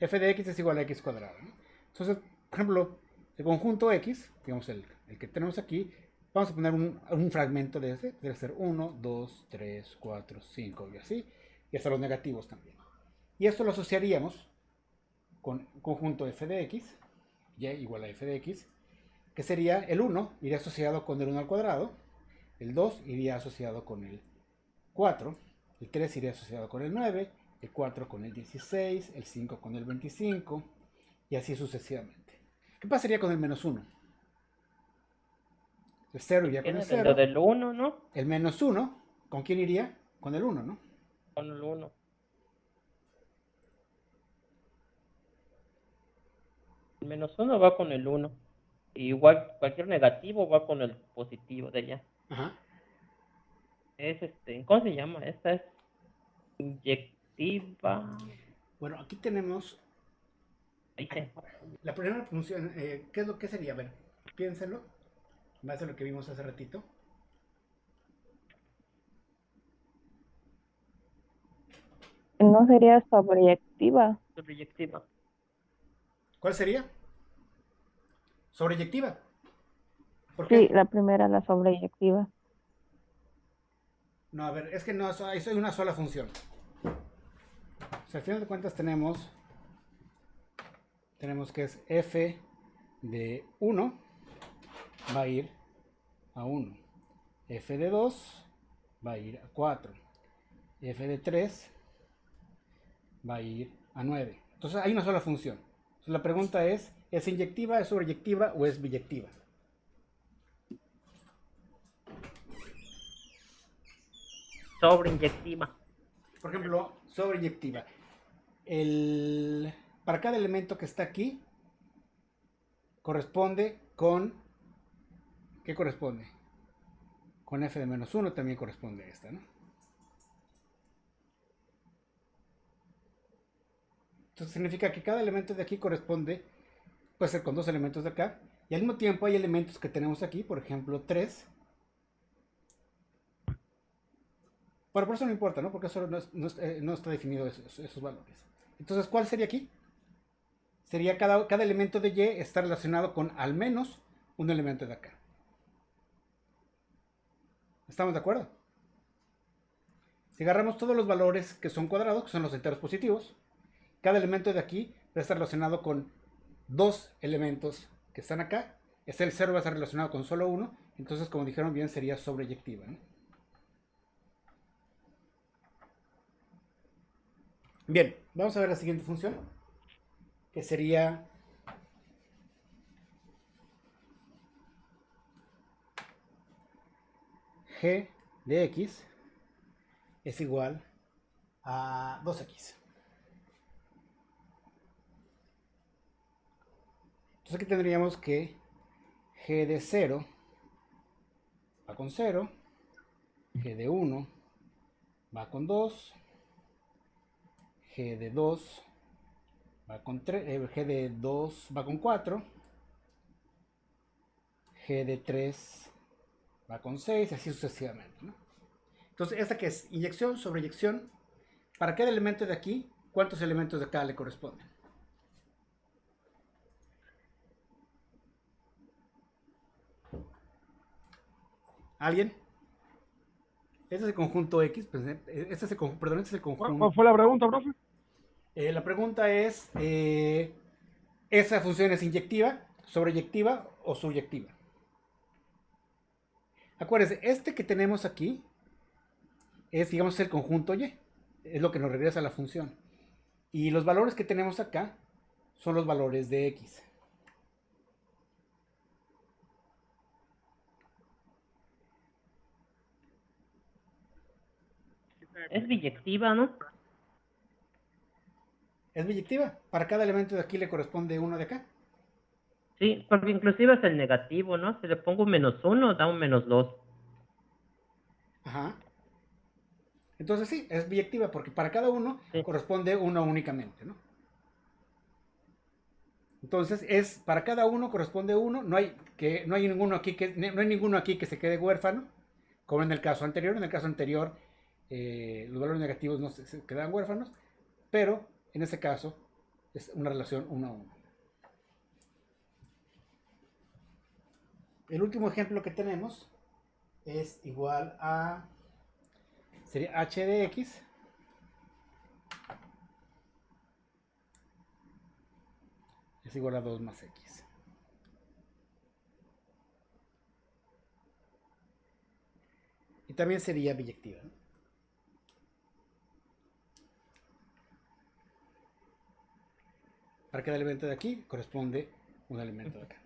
F de x es igual a x cuadrada, ¿no? Entonces, por ejemplo, el conjunto x, digamos el que tenemos aquí, vamos a poner un fragmento de ese. Debe ser 1, 2, 3, 4, 5 y así. Y hasta los negativos también. Y esto lo asociaríamos con conjunto f de x, y igual a f de x, que sería el 1 iría asociado con el 1 al cuadrado, el 2 iría asociado con el 4, el 3 iría asociado con el 9, el 4 con el 16, el 5 con el 25, y así sucesivamente. ¿Qué pasaría con el menos 1? El 0 iría con el 0.
Lo del 1, ¿no?
El menos 1, ¿con quién iría? Con el 1, ¿no?
Con el 1. El -1 va con el 1. Igual cualquier negativo va con el positivo de allá.
Ajá.
Es ¿cómo se llama? Esta es inyectiva.
Bueno, aquí tenemos
Ahí se.
la primera función. ¿Qué sería? A ver, piénsenlo. En base a lo que vimos hace ratito.
No sería sobreyectiva.
Sobreyectiva.
¿Cuál sería? Sobreyectiva. ¿Por
Sí,
qué?
la primera, la sobreyectiva.
No, a ver, es que no hay una sola función. O sea, al final de cuentas tenemos que es f de 1 va a ir a 1. F de 2 va a ir a 4. F de 3 va a ir a 9. Entonces hay una sola función. Entonces, la pregunta ¿es inyectiva, es sobreyectiva o es biyectiva?
Sobreyectiva.
Por ejemplo, sobreyectiva. Para cada elemento que está aquí, corresponde con... ¿Qué corresponde? Con f de -1 también corresponde a esta, ¿no? Entonces significa que cada elemento de aquí corresponde, puede ser con dos elementos de acá, y al mismo tiempo hay elementos que tenemos aquí, por ejemplo 3. Bueno, por eso no importa, ¿no? Porque eso no está definido esos valores. Entonces, ¿cuál sería aquí? Sería cada elemento de y está relacionado con al menos un elemento de acá. ¿Estamos de acuerdo? Si agarramos todos los valores que son cuadrados, que son los enteros positivos, cada elemento de aquí va a estar relacionado con dos elementos que están acá. El 0 va a estar relacionado con solo uno. Entonces, como dijeron bien, sería sobreyectiva, ¿no? Bien, vamos a ver la siguiente función, que sería g de x es igual a 2x. Entonces aquí tendríamos que g de 0 va con 0, g de 1 va con 2, g de 2 va con 3, g de 2 va con 4, g de 3 va con 6, así sucesivamente, ¿no? Entonces, esta que es inyección, sobreyección, para cada elemento de aquí, ¿cuántos elementos de acá le corresponden? ¿Alguien? Este es el conjunto X, pues, este es el conjunto.
¿Cuál fue la pregunta, profe?
La pregunta es, ¿esa función es inyectiva, sobreyectiva o subyectiva? Acuérdense, este que tenemos aquí es, digamos, el conjunto Y. Es lo que nos regresa a la función. Y los valores que tenemos acá son los valores de X.
Es biyectiva, ¿no?
Es biyectiva. Para cada elemento de aquí le corresponde uno de acá.
Sí, porque inclusive es el negativo, ¿no? Si le pongo un -1, da un -2.
Ajá. Entonces sí, es biyectiva porque para cada uno
Sí.
corresponde uno únicamente, ¿no? Entonces para cada uno corresponde uno, no hay ninguno aquí que se quede huérfano, como en el caso anterior. En el caso anterior los valores negativos no se quedan huérfanos, pero en este caso es una relación 1 a 1. El último ejemplo que tenemos es igual a, sería h de x es igual a 2 más x. Y también sería biyectiva, ¿no? Para cada elemento de aquí corresponde un elemento de acá.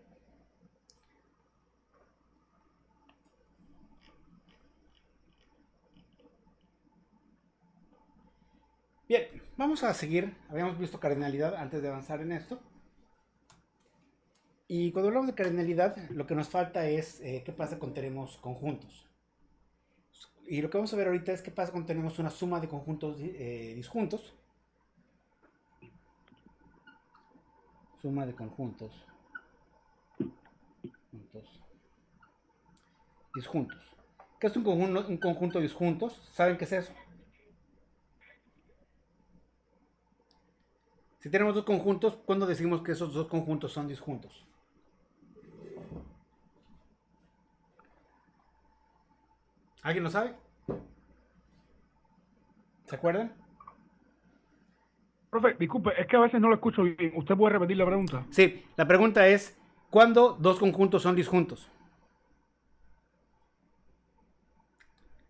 Bien, vamos a seguir. Habíamos visto cardinalidad antes de avanzar en esto. Y cuando hablamos de cardinalidad, lo que nos falta es qué pasa cuando tenemos conjuntos. Y lo que vamos a ver ahorita es qué pasa cuando tenemos una suma de conjuntos disjuntos. Suma de conjuntos disjuntos. ¿Qué es un conjunto disjuntos? ¿Saben qué es eso? Si tenemos dos conjuntos, ¿cuándo decimos que esos dos conjuntos son disjuntos? ¿Alguien lo sabe? ¿Se acuerdan?
Profe, disculpe, es que a veces no lo escucho bien. ¿Usted puede repetir la pregunta?
Sí, la pregunta es, ¿cuándo dos conjuntos son disjuntos?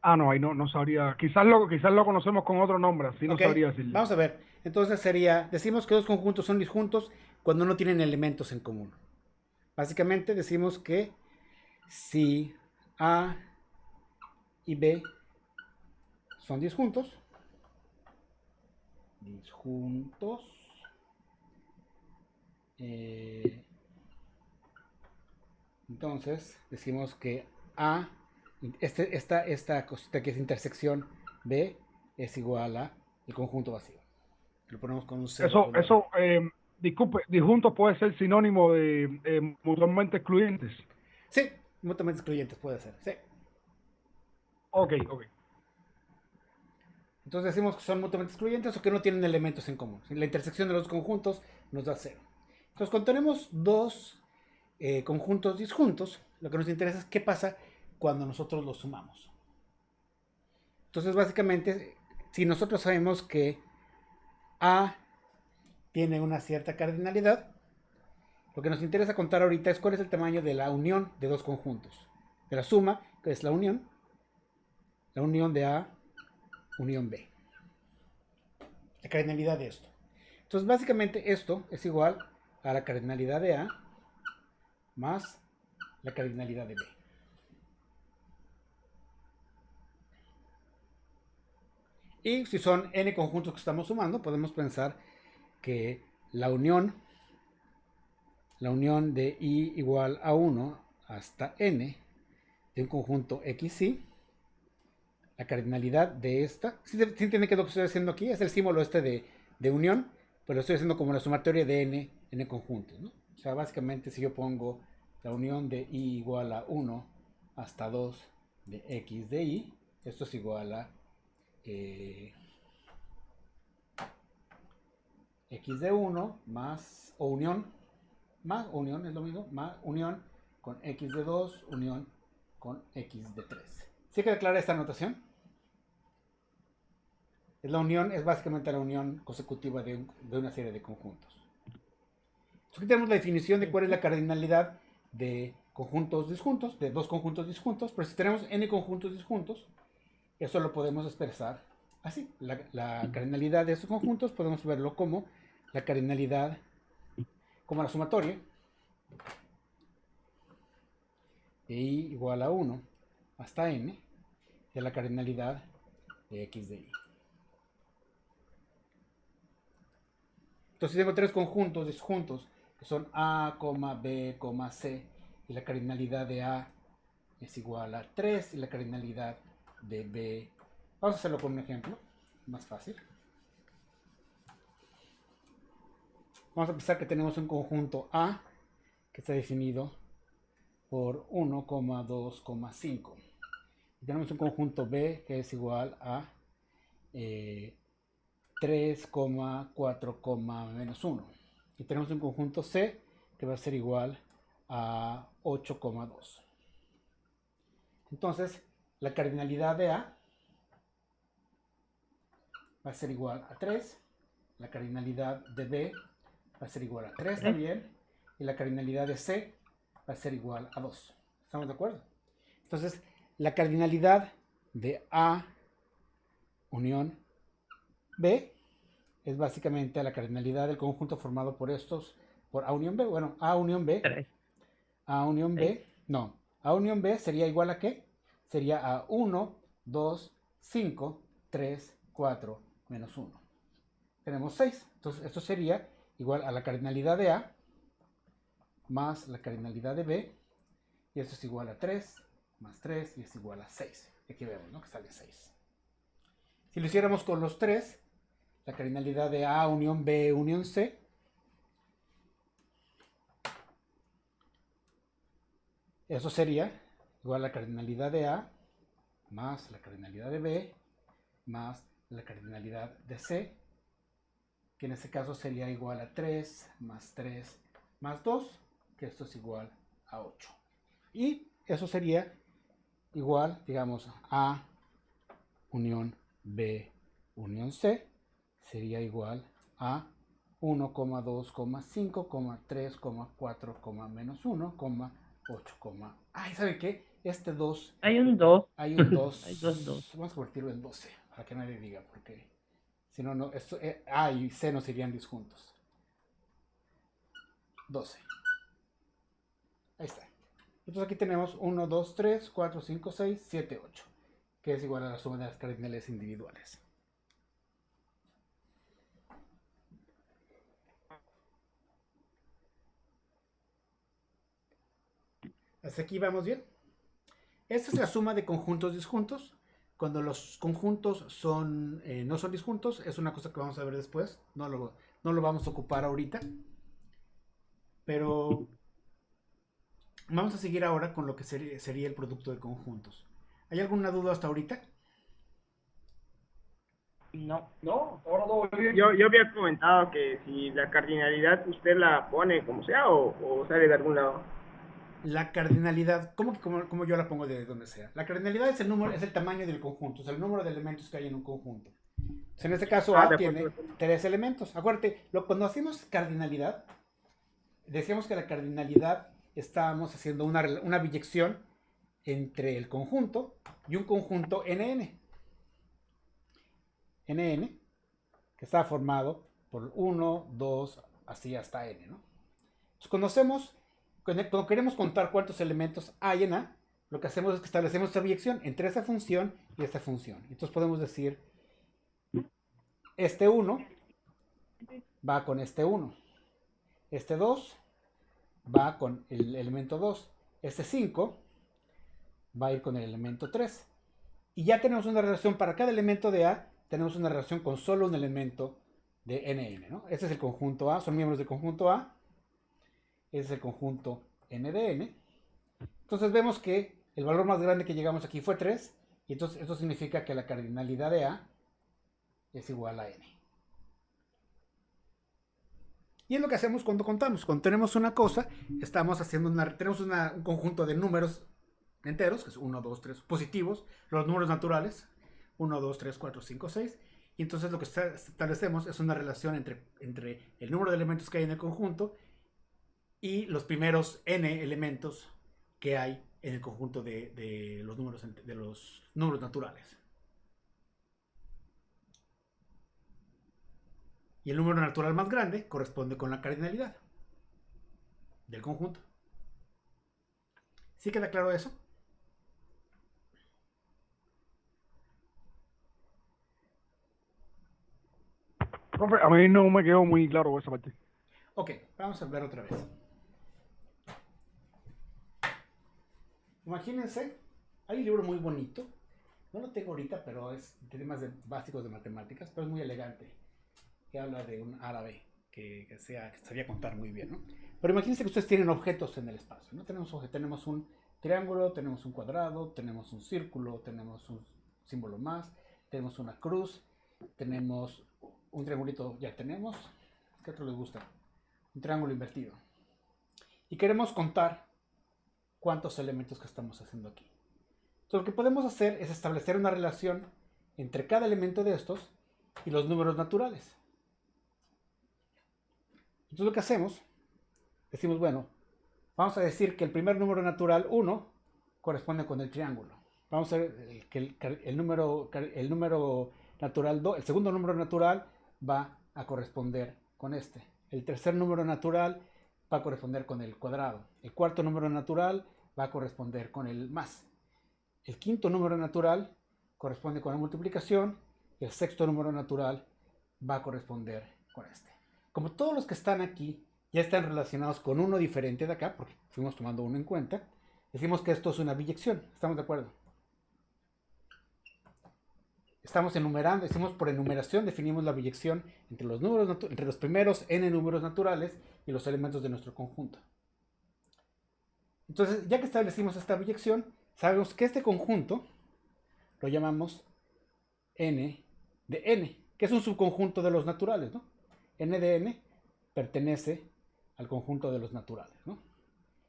Ah, no, ahí no sabría. Quizás lo conocemos con otro nombre, así no
Ok,
sabría decirle.
vamos a ver. Entonces decimos que dos conjuntos son disjuntos cuando no tienen elementos en común. Básicamente decimos que si A y B son disjuntos, entonces decimos que A, esta cosita que es intersección B, es igual a el conjunto vacío. Lo ponemos con un cero.
Disculpe, disjuntos puede ser sinónimo de mutuamente excluyentes.
Sí, mutuamente excluyentes puede ser, sí.
Ok.
Entonces decimos que son mutuamente excluyentes o que no tienen elementos en común. La intersección de los conjuntos nos da cero. Entonces cuando tenemos dos conjuntos disjuntos, lo que nos interesa es qué pasa cuando nosotros los sumamos. Entonces básicamente, si nosotros sabemos que A tiene una cierta cardinalidad, lo que nos interesa contar ahorita es cuál es el tamaño de la unión de dos conjuntos. De la suma, que es la unión de A, unión B. La cardinalidad de esto. Entonces básicamente esto es igual a la cardinalidad de A más la cardinalidad de B. Y si son n conjuntos que estamos sumando, podemos pensar que la unión de i igual a 1 hasta n de un conjunto xy, la cardinalidad de esta, ¿sí entienden qué es lo que estoy haciendo aquí? Es el símbolo de unión, pero lo estoy haciendo como la sumatoria de n conjuntos, ¿no? O sea, básicamente si yo pongo la unión de i igual a 1 hasta 2 de x de y, esto es igual a x de 1 más, o unión es lo mismo, más unión con x de 2, unión con x de 3. ¿Sí queda clara esta notación? La unión es básicamente la unión consecutiva de una serie de conjuntos. Entonces aquí tenemos la definición de cuál es la cardinalidad de conjuntos disjuntos, de dos conjuntos disjuntos, pero si tenemos n conjuntos disjuntos, eso lo podemos expresar así. La cardinalidad de estos conjuntos podemos verlo como la cardinalidad, como la sumatoria de i igual a 1 hasta n de la cardinalidad de x de y. Entonces si tengo tres conjuntos disjuntos que son A, B, C, y la cardinalidad de A es igual a 3 y la cardinalidad de B, vamos a hacerlo con un ejemplo más fácil. Vamos a pensar que tenemos un conjunto A que está definido por 1, 2, 5. Y tenemos un conjunto B que es igual a 3, 4, menos 1. Y tenemos un conjunto C que va a ser igual a 8,2. Entonces, la cardinalidad de A va a ser igual a 3. La cardinalidad de B va a ser igual a 3 también. Y la cardinalidad de C va a ser igual a 2. ¿Estamos de acuerdo? Entonces, la cardinalidad de A unión B es básicamente la cardinalidad del conjunto formado por A unión B. Bueno, A unión B.
3.
A unión B. No. A unión B sería igual a ¿qué? Sería a 1, 2, 5, 3, 4, menos 1. Tenemos 6. Entonces, esto sería igual a la cardinalidad de A más la cardinalidad de B, y esto es igual a 3 más 3 y es igual a 6. Aquí vemos, ¿no? Que sale 6. Si lo hiciéramos con los 3, la cardinalidad de A unión B unión C, eso sería igual a la cardinalidad de A más la cardinalidad de B más la cardinalidad de C, que en este caso sería igual a 3 más 2, que esto es igual a 8. Y eso sería igual, digamos, A unión B unión C, sería igual a 1, 2, 5, 3, 4, menos 1, 8, ay, ¿saben qué? Este 2,
Hay un 2.
hay un 2,
Hay dos.
vamos a convertirlo en 12, para que nadie diga, porque si no, no, esto, A y C no serían disjuntos. 12. Ahí está. Entonces aquí tenemos 1, 2, 3, 4, 5, 6, 7, 8, que es igual a la suma de las cardinales individuales. ¿Hasta aquí vamos bien? Esta es la suma de conjuntos disjuntos. Cuando los conjuntos son, no son disjuntos, es una cosa que vamos a ver después. No lo vamos a ocupar ahorita. Pero vamos a seguir ahora con lo que sería el producto de conjuntos. ¿Hay alguna duda hasta ahorita?
No.
No, ahora todo bien.
Yo había comentado que si la cardinalidad usted la pone como sea o sale de algún lado.
La cardinalidad, ¿cómo yo la pongo de donde sea? La cardinalidad es el número, es el tamaño del conjunto, es el número de elementos que hay en un conjunto. Entonces, en este caso A tiene 3 elementos. Acuérdate, cuando hacemos cardinalidad, decíamos que la cardinalidad estábamos haciendo una biyección entre el conjunto y un conjunto NN. NN, que está formado por 1, 2, así hasta N, ¿no? Entonces, cuando queremos contar cuántos elementos hay en A, lo que hacemos es que establecemos esta biyección entre esa función y esta función. Entonces podemos decir, este 1 va con este 1. Este 2 va con el elemento 2. Este 5 va a ir con el elemento 3. Y ya tenemos una relación para cada elemento de A, tenemos una relación con solo un elemento de NN, ¿no? Este es el conjunto A, son miembros del conjunto A. Es el conjunto N de N. Entonces vemos que el valor más grande que llegamos aquí fue 3. Y entonces eso significa que la cardinalidad de A es igual a N. Y es lo que hacemos cuando contamos. Cuando tenemos una cosa, estamos haciendo tenemos un conjunto de números enteros, que es 1, 2, 3, positivos, los números naturales, 1, 2, 3, 4, 5, 6. Y entonces lo que establecemos es una relación entre el número de elementos que hay en el conjunto y los primeros n elementos que hay en el conjunto de los números naturales. Y el número natural más grande corresponde con la cardinalidad del conjunto. ¿Sí queda claro eso?
Profe, a mí no me quedó muy claro esa parte.
Ok, vamos a ver otra vez. Imagínense, hay un libro muy bonito, no lo tengo ahorita, pero es de temas básicos de matemáticas, pero es muy elegante, que habla de un árabe que sabía contar muy bien, ¿no? Pero imagínense que ustedes tienen objetos en el espacio, ¿no? Tenemos un triángulo, tenemos un cuadrado, tenemos un círculo, tenemos un símbolo más, tenemos una cruz, tenemos un triangulito, ya tenemos, ¿qué otro les gusta? Un triángulo invertido. Y queremos contar cuántos elementos que estamos haciendo aquí. Entonces lo que podemos hacer es establecer una relación entre cada elemento de estos y los números naturales. Entonces lo que hacemos, decimos, bueno, vamos a decir que el primer número natural 1 corresponde con el triángulo. Vamos a ver que el número natural 2, el segundo número natural va a corresponder con este. El tercer número natural va a corresponder con el cuadrado. El cuarto número natural va a corresponder con el más. El quinto número natural corresponde con la multiplicación. Y el sexto número natural va a corresponder con este. Como todos los que están aquí ya están relacionados con uno diferente de acá, porque fuimos tomando uno en cuenta, decimos que esto es una biyección. ¿Estamos de acuerdo? Estamos enumerando, decimos por enumeración, definimos la biyección entre los números, entre los primeros n números naturales y los elementos de nuestro conjunto. Entonces, ya que establecimos esta biyección, sabemos que este conjunto lo llamamos n de n, que es un subconjunto de los naturales, ¿no? N de n pertenece al conjunto de los naturales, ¿no?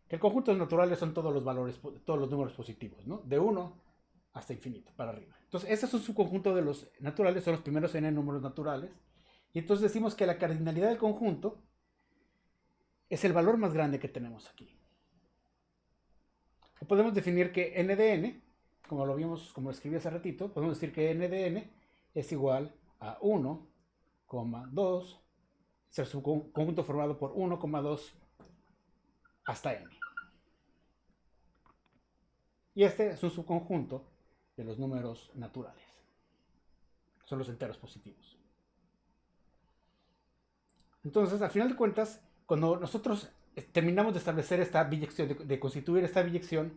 Que el conjunto de los naturales son todos los valores, todos los números positivos, ¿no? De 1 hasta infinito, para arriba. Entonces, este es un subconjunto de los naturales, son los primeros n números naturales. Y entonces decimos que la cardinalidad del conjunto es el valor más grande que tenemos aquí. O podemos definir que n de n, como lo vimos, como lo escribí hace ratito, podemos decir que n de n es igual a 1, 2, es el subconjunto formado por 1, 2 hasta n. Y este es un subconjunto de los números naturales. Son los enteros positivos. Entonces, al final de cuentas, cuando nosotros terminamos de establecer esta biyección, de constituir esta biyección,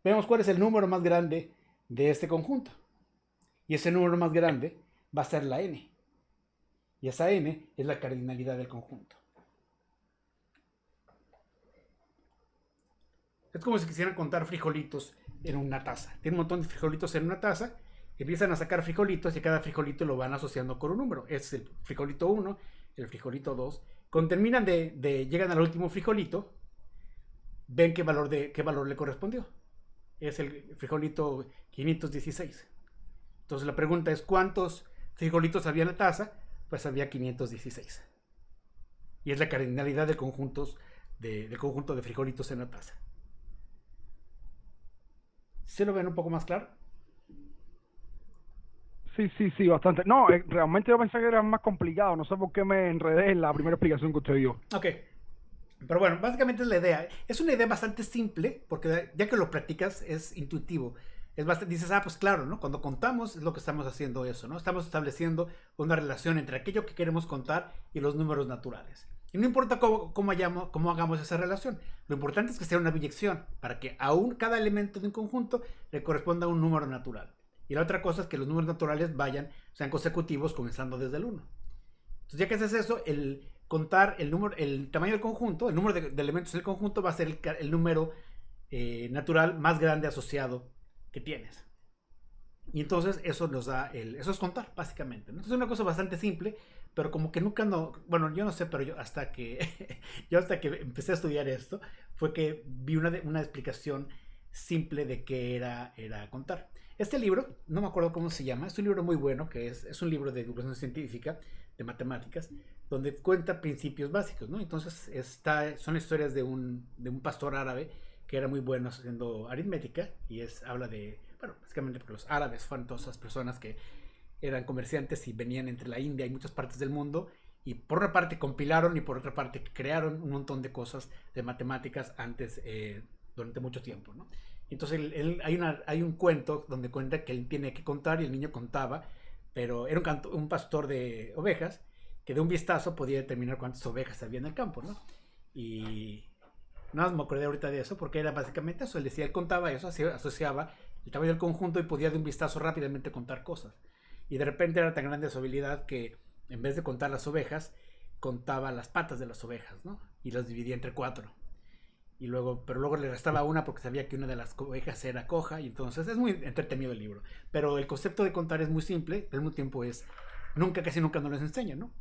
vemos cuál es el número más grande de este conjunto. Y ese número más grande va a ser la n. Y esa n es la cardinalidad del conjunto. Es como si quisieran contar frijolitos en una taza. Tienen un montón de frijolitos en una taza, empiezan a sacar frijolitos y cada frijolito lo van asociando con un número. Es el frijolito 1, el frijolito 2. Cuando terminan llegan al último frijolito, ven qué valor le correspondió. Es el frijolito 516. Entonces la pregunta es, ¿cuántos frijolitos había en la taza? Pues había 516. Y es la cardinalidad del conjunto de frijolitos en la taza. ¿Sí lo ven un poco más claro?
Sí, bastante. No, realmente yo pensé que era más complicado. No sé por qué me enredé en la primera explicación que usted dio.
Ok. Pero bueno, básicamente es la idea. Es una idea bastante simple, porque ya que lo practicas es intuitivo. Dices, pues claro, ¿no? Cuando contamos es lo que estamos haciendo eso, ¿no? Estamos estableciendo una relación entre aquello que queremos contar y los números naturales. Y no importa cómo hagamos esa relación. Lo importante es que sea una biyección, para que a cada elemento de un conjunto le corresponda un número natural. Y la otra cosa es que los números naturales sean consecutivos comenzando desde el 1. Entonces, ya que haces eso, el contar el tamaño del conjunto, el número de elementos del conjunto va a ser el número natural más grande asociado que tienes. Y entonces eso nos da eso es contar, básicamente, ¿no? Entonces es una cosa bastante simple, pero como que nunca bueno, yo no sé, pero yo hasta que empecé a estudiar esto, fue que vi una explicación simple de qué era contar. Este libro, no me acuerdo cómo se llama, es un libro muy bueno, que es un libro de divulgación científica, de matemáticas, donde cuenta principios básicos, ¿no? Entonces son historias de un pastor árabe que era muy bueno haciendo aritmética, y habla de, bueno, básicamente porque los árabes fueron todas esas personas que eran comerciantes y venían entre la India y muchas partes del mundo, y por una parte compilaron y por otra parte crearon un montón de cosas de matemáticas antes, durante mucho tiempo, ¿no? Entonces hay un cuento donde cuenta que él tiene que contar y el niño contaba, pero era un pastor de ovejas que de un vistazo podía determinar cuántas ovejas había en el campo, ¿no? Y nada más me acordé ahorita de eso porque era básicamente eso. Él decía, él contaba eso, asociaba el tamaño del conjunto y podía de un vistazo rápidamente contar cosas. Y de repente era tan grande su habilidad que en vez de contar las ovejas, contaba las patas de las ovejas, ¿no? Y las dividía entre 4. Pero luego le restaba una porque sabía que una de las ovejas era coja, y entonces es muy entretenido el libro. Pero el concepto de contar es muy simple, pero al mismo tiempo casi nunca nos les enseñan, ¿no?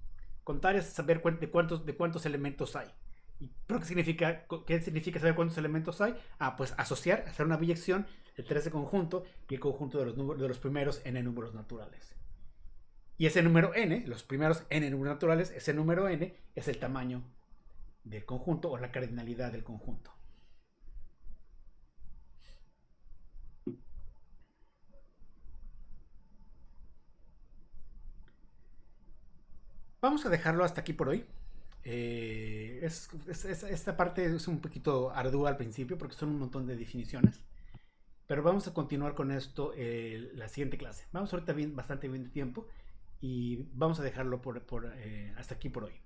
Contar es saber de cuántos elementos hay. ¿Pero qué significa saber cuántos elementos hay? Pues asociar, hacer una biyección entre ese conjunto y el conjunto de los primeros n números naturales. Y ese número n, los primeros n números naturales, ese número n es el tamaño del conjunto o la cardinalidad del conjunto. Vamos a dejarlo hasta aquí por hoy. Esta parte es un poquito ardua al principio porque son un montón de definiciones, pero vamos a continuar con esto la siguiente clase. Vamos ahorita bastante bien de tiempo y vamos a dejarlo hasta aquí por hoy.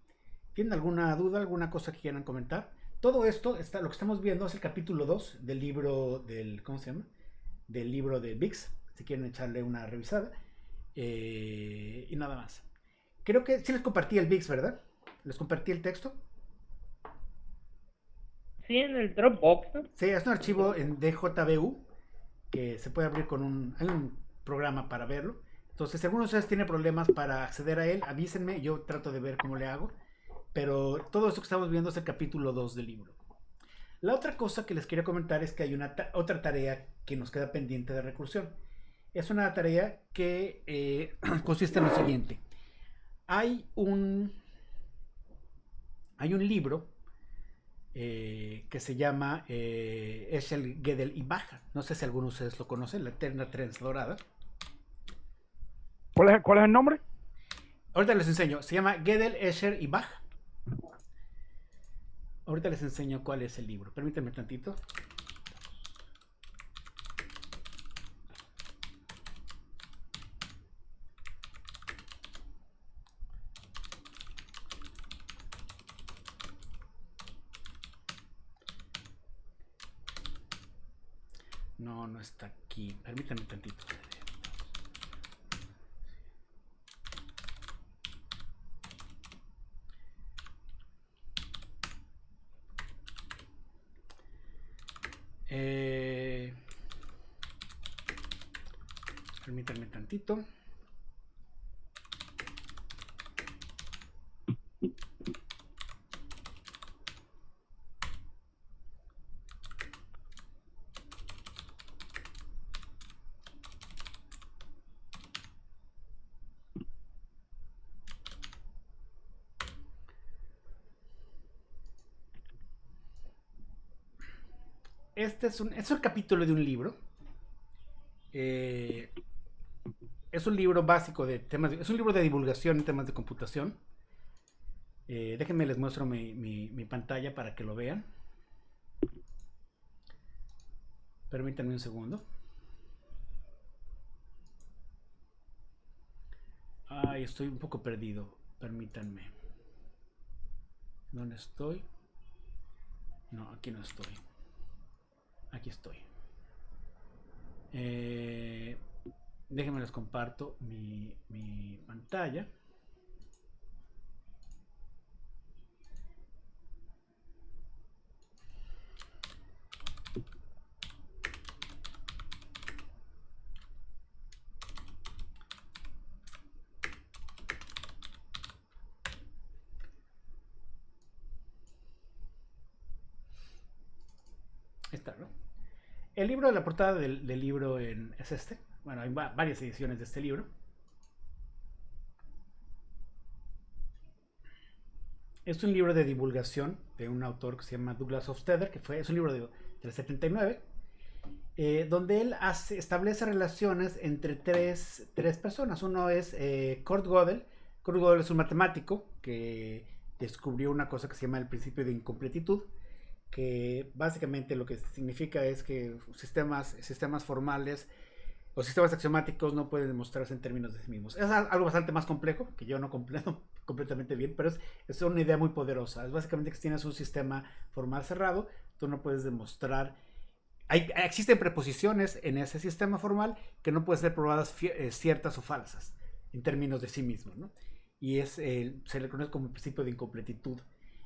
¿Tienen alguna duda, alguna cosa que quieran comentar? Todo esto, lo que estamos viendo es el capítulo 2 del libro ¿cómo se llama? Del libro de Biggs, si quieren echarle una revisada. Y nada más. Creo que sí les compartí el Biggs, ¿verdad? Les compartí el texto.
Sí, en el Dropbox, ¿no?
Sí, es un archivo en DJBU que se puede abrir hay un programa para verlo. Entonces, si alguno de ustedes tiene problemas para acceder a él, avísenme, yo trato de ver cómo le hago. Pero todo esto que estamos viendo es el capítulo 2 del libro. La otra cosa que les quería comentar es que hay otra tarea que nos queda pendiente de recursión. Es una tarea que consiste en lo siguiente. Hay un libro que se llama Eshel, Gödel y Baja. No sé si alguno de ustedes lo conocen, la eterna trenza dorada.
¿Cuál es el nombre?
Ahorita les enseño. Se llama Gödel, Escher y Bach. Ahorita les enseño cuál es el libro. Permítanme tantito. No está aquí. Permítanme tantito. Permítanme tantito. Este es un capítulo de un libro. Es un libro básico de temas. Es un libro de divulgación en temas de computación. Déjenme les muestro mi pantalla para que lo vean. Permítanme un segundo. Ay, estoy un poco perdido. Permítanme. ¿Dónde estoy? No, aquí no estoy. Aquí estoy. Déjenme les comparto mi pantalla. Está, ¿no? El libro de la portada del libro es este. Bueno, hay varias ediciones de este libro. Es un libro de divulgación de un autor que se llama Douglas Hofstadter, es un libro del 79, donde él establece relaciones entre tres personas. Uno es Kurt Gödel. Kurt Gödel es un matemático que descubrió una cosa que se llama el principio de incompletitud, que básicamente lo que significa es que sistemas formales o sistemas axiomáticos no pueden demostrarse en términos de sí mismos. Es algo bastante más complejo, que yo no comprendo completamente bien, pero es una idea muy poderosa. Es básicamente que si tienes un sistema formal cerrado, tú no puedes demostrar. Existen preposiciones en ese sistema formal que no pueden ser probadas ciertas o falsas en términos de sí mismos, ¿no? Y se le conoce como el principio de incompletitud.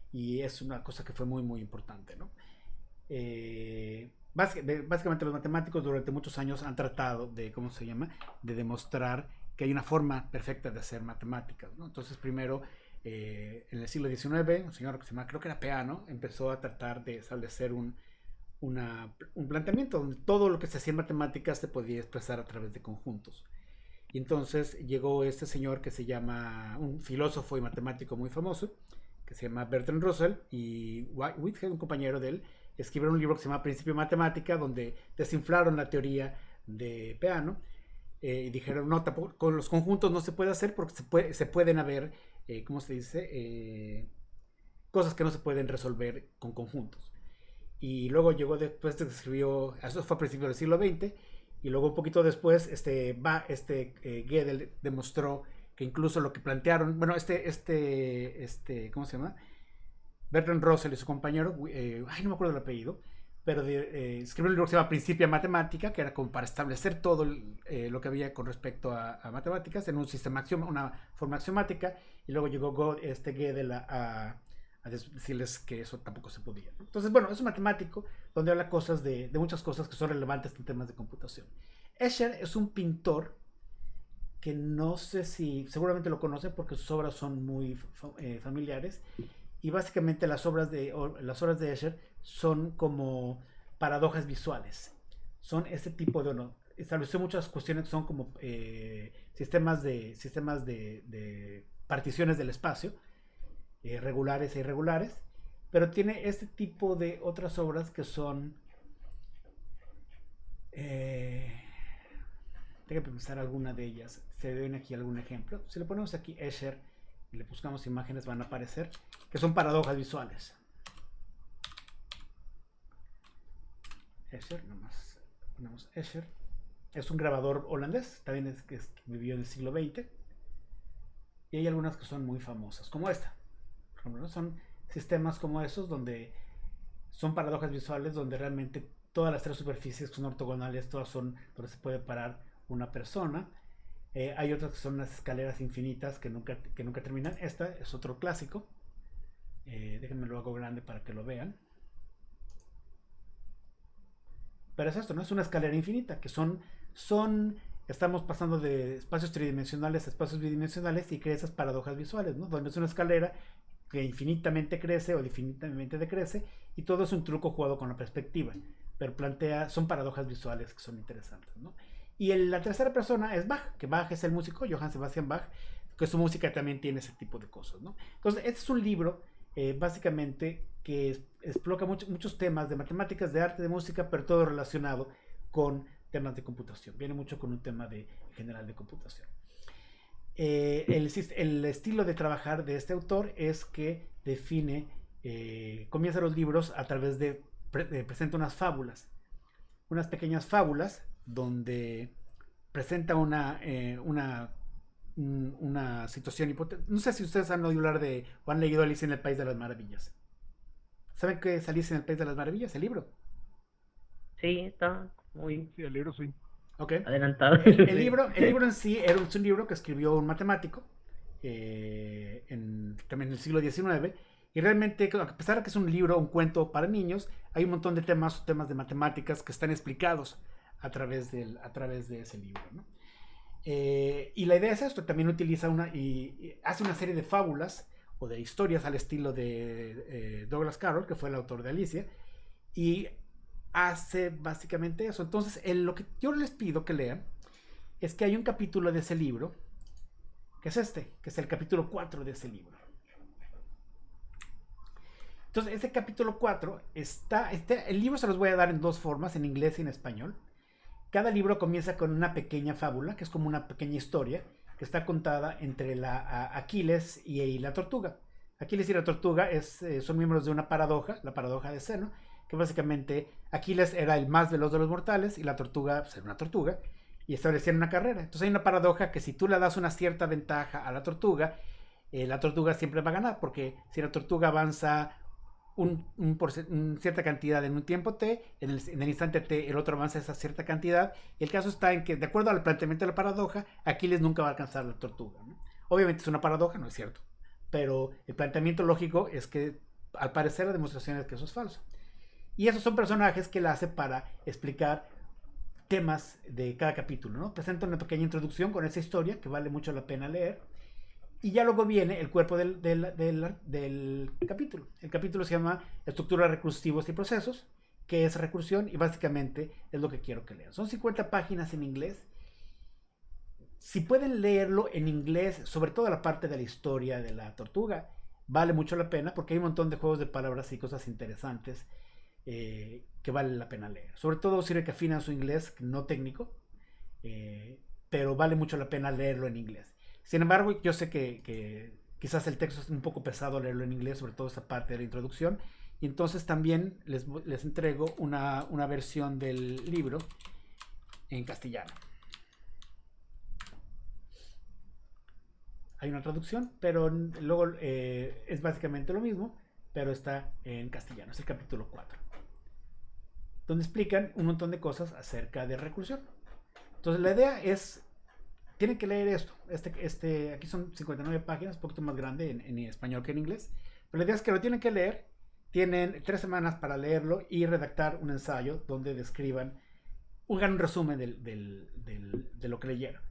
Y es una cosa que fue muy, muy importante, ¿no? Básicamente los matemáticos durante muchos años han tratado de, ¿cómo se llama?, de demostrar que hay una forma perfecta de hacer matemáticas, ¿no? Entonces primero, en el siglo XIX, un señor que se llama, creo que era Peano, empezó a tratar de establecer un planteamiento donde todo lo que se hacía en matemáticas se podía expresar a través de conjuntos. Y entonces llegó este señor que se llama, un filósofo y matemático muy famoso, que se llama Bertrand Russell, y Whitehead, un compañero de él, escribieron un libro que se llama Principio de Matemática, donde desinflaron la teoría de Peano y dijeron, no, tampoco, con los conjuntos no se puede hacer porque se pueden haber, ¿cómo se dice? Cosas que no se pueden resolver con conjuntos. Y luego llegó después de que escribió, eso fue a principios del siglo XX, y luego un poquito después, Gödel demostró que incluso lo que plantearon, bueno, ¿cómo se llama? Bertrand Russell y su compañero, no me acuerdo el apellido, pero escribió un libro que se llama Principia Matemática, que era como para establecer todo lo que había con respecto a matemáticas en un sistema una forma axiomática, y luego llegó Gödel a decirles que eso tampoco se podía. Entonces, bueno, es un matemático donde habla de muchas cosas que son relevantes en temas de computación. Escher es un pintor que no sé si, seguramente lo conocen porque sus obras son muy familiares, y básicamente las obras de Escher son como paradojas visuales. Son ese tipo de, estableció muchas cuestiones que son como sistemas de particiones del espacio, regulares e irregulares, pero tiene este tipo de otras obras que son tengo que pensar alguna de ellas. Se ven aquí algún ejemplo. Si le ponemos aquí Escher y le buscamos imágenes, van a aparecer, que son paradojas visuales. Escher, nomás ponemos Escher. Es un grabador holandés, también que vivió en el siglo XX. Y hay algunas que son muy famosas, como esta. Por ejemplo, ¿no? Son sistemas como esos, donde son paradojas visuales, donde realmente todas las tres superficies son ortogonales, todas son donde se puede parar una persona. Hay otras que son unas escaleras infinitas que nunca terminan. Esta es otro clásico. Déjenme lo hago grande para que lo vean. Pero es esto, ¿no? Es una escalera infinita, que estamos pasando de espacios tridimensionales a espacios bidimensionales, y crea esas paradojas visuales, ¿no? Donde es una escalera que infinitamente crece o infinitamente decrece, y todo es un truco jugado con la perspectiva, pero son paradojas visuales que son interesantes, ¿no? Y la tercera persona es Bach, que Bach es el músico, Johann Sebastian Bach, que su música también tiene ese tipo de cosas, ¿no? Entonces, este es un libro, básicamente, que explora muchos temas de matemáticas, de arte, de música, pero todo relacionado con temas de computación. Viene mucho con un tema general de computación. El estilo de trabajar de este autor es que comienza los libros a través de presenta unas fábulas, unas pequeñas fábulas, donde presenta una situación hipotética. No sé si ustedes han oído hablar o han leído Alicia en el País de las Maravillas. ¿Saben qué es Alicia en el País de las Maravillas? El libro.
Sí, está muy
Sí, el libro sí.
Okay.
adelantado.
El libro en sí es un libro que escribió un matemático también en el siglo XIX, y realmente, a pesar de que es un libro, un cuento para niños, hay un montón de temas de matemáticas que están explicados a través de ese libro, ¿no? Y la idea es esto, también utiliza y hace una serie de fábulas o de historias al estilo de Douglas Carroll, que fue el autor de Alicia, y hace básicamente eso. Entonces, lo que yo les pido que lean es que hay un capítulo de ese libro, que es el capítulo 4 de ese libro. Entonces, ese capítulo 4 el libro se los voy a dar en dos formas, en inglés y en español. Cada libro comienza con una pequeña fábula, que es como una pequeña historia, que está contada entre Aquiles y la tortuga. Aquiles y la tortuga son miembros de una paradoja, la paradoja de Zeno, que básicamente Aquiles era el más veloz de los mortales y la tortuga era una tortuga, y establecían una carrera. Entonces hay una paradoja que si tú le das una cierta ventaja a la tortuga siempre va a ganar, porque si la tortuga avanza cierta cantidad en un tiempo t, en el instante t el otro avanza esa cierta cantidad, y el caso está en que, de acuerdo al planteamiento de la paradoja, Aquiles nunca va a alcanzar a la tortuga, ¿no? Obviamente es una paradoja, no es cierto, pero el planteamiento lógico es que, al parecer, la demostración es que eso es falso. Y esos son personajes que él hace para explicar temas de cada capítulo, ¿no? Presenta una pequeña introducción con esa historia que vale mucho la pena leer, y ya luego viene el cuerpo del capítulo. El capítulo se llama Estructuras recursivos y procesos, que es recursión, y básicamente es lo que quiero que lean. Son 50 páginas en inglés. Si pueden leerlo en inglés, sobre todo la parte de la historia de la tortuga, vale mucho la pena, porque hay un montón de juegos de palabras y cosas interesantes que vale la pena leer. Sobre todo sirve que afinan su inglés, no técnico, pero vale mucho la pena leerlo en inglés. Sin embargo, yo sé que quizás el texto es un poco pesado leerlo en inglés, sobre todo esa parte de la introducción, y entonces también les entrego una versión del libro en castellano. hay una traducción, pero luego es básicamente lo mismo, pero está en castellano, es el capítulo 4, donde explican un montón de cosas acerca de recursión. Entonces la idea es, tienen que leer esto, aquí son 59 páginas, un poquito más grande en español que en inglés, pero la idea es que lo tienen que leer, tienen 3 semanas para leerlo y redactar un ensayo donde describan, hagan un resumen de lo que leyeron.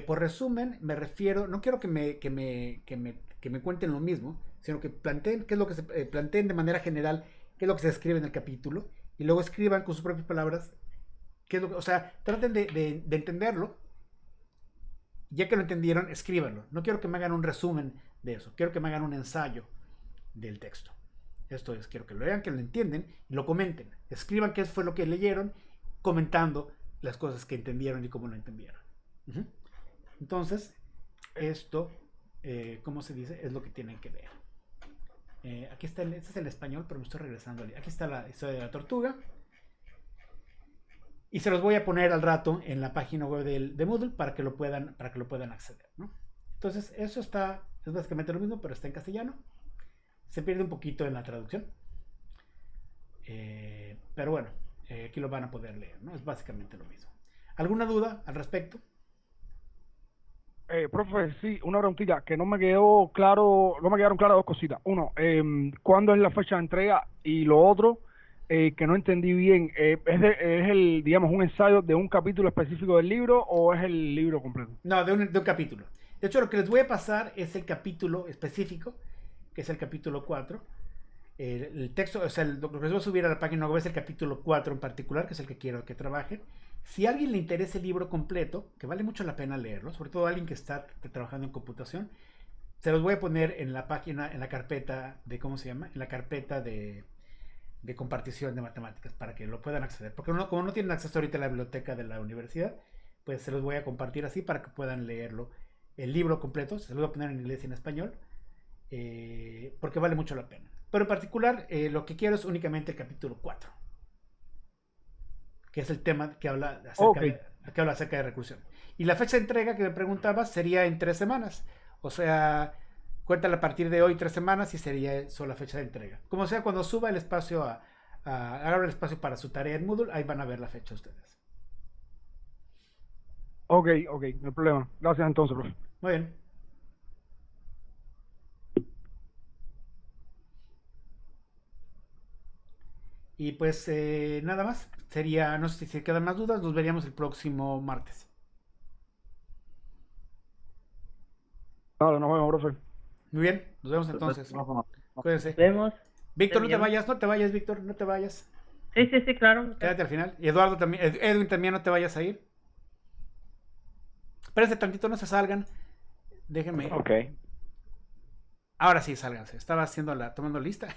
Por resumen me refiero, no quiero que me cuenten lo mismo, sino que planteen qué es lo que planteen de manera general qué es lo que se escribe en el capítulo y luego escriban con sus propias palabras qué es lo que, o sea, traten de entenderlo. Ya que lo entendieron, escríbanlo. No quiero que me hagan un resumen de eso, quiero que me hagan un ensayo del texto. Esto es, quiero que lo lean, que lo entienden y lo comenten. Escriban qué fue lo que leyeron, comentando las cosas que entendieron y cómo lo entendieron. Entonces, esto, ¿cómo se dice? Es lo que tienen que ver. Aquí está, este es el español, pero me estoy regresando. Aquí está la historia de la tortuga. Y se los voy a poner al rato en la página web de Moodle para que lo puedan acceder, ¿no? Entonces, eso es básicamente lo mismo, pero está en castellano. Se pierde un poquito en la traducción. Pero bueno, aquí lo van a poder leer, ¿no? Es básicamente lo mismo. ¿Alguna duda al respecto?
Profe, sí, una preguntita que no me quedó claro, no me quedaron claras dos cositas. Uno, ¿cuándo es la fecha de entrega? Y lo otro, que no entendí bien, ¿es el, digamos, un ensayo de un capítulo específico del libro o es el libro completo?
No, de un capítulo. De hecho, lo que les voy a pasar es el capítulo específico, que es el capítulo 4. El texto, o sea, lo que les voy a subir a la página web es el capítulo 4 en particular, que es el que quiero que trabajen. Si a alguien le interesa el libro completo, que vale mucho la pena leerlo, sobre todo a alguien que está trabajando en computación, se los voy a poner en la página, en la carpeta de, ¿cómo se llama? En la carpeta de compartición de matemáticas, para que lo puedan acceder. Porque como no tienen acceso ahorita a la biblioteca de la universidad, pues se los voy a compartir así para que puedan leerlo, el libro completo. Se los voy a poner en inglés y en español, porque vale mucho la pena. Pero en particular, lo que quiero es únicamente el capítulo 4, que es el tema que habla acerca de recursión. Y la fecha de entrega que me preguntabas sería en 3 semanas. O sea, cuéntale a partir de hoy 3 semanas y sería eso la fecha de entrega. Como sea, cuando suba el espacio abra el espacio para su tarea en Moodle, ahí van a ver la fecha ustedes.
Ok, no hay problema. Gracias entonces, profe.
Muy bien. Y pues nada más. Sería, no sé si se quedan más dudas, nos veríamos el próximo martes.
Vale, nos vemos, profe.
Muy bien, nos vemos entonces. Cuídense.
Nos vemos.
Víctor, no te
Bien.
vayas, Víctor, no te vayas.
Sí, claro.
Quédate al final. Y Eduardo también, Edwin también, no te vayas a ir. Espérense tantito, no se salgan. Déjenme.
Ok.
Ahora sí, sálganse. Estaba tomando lista,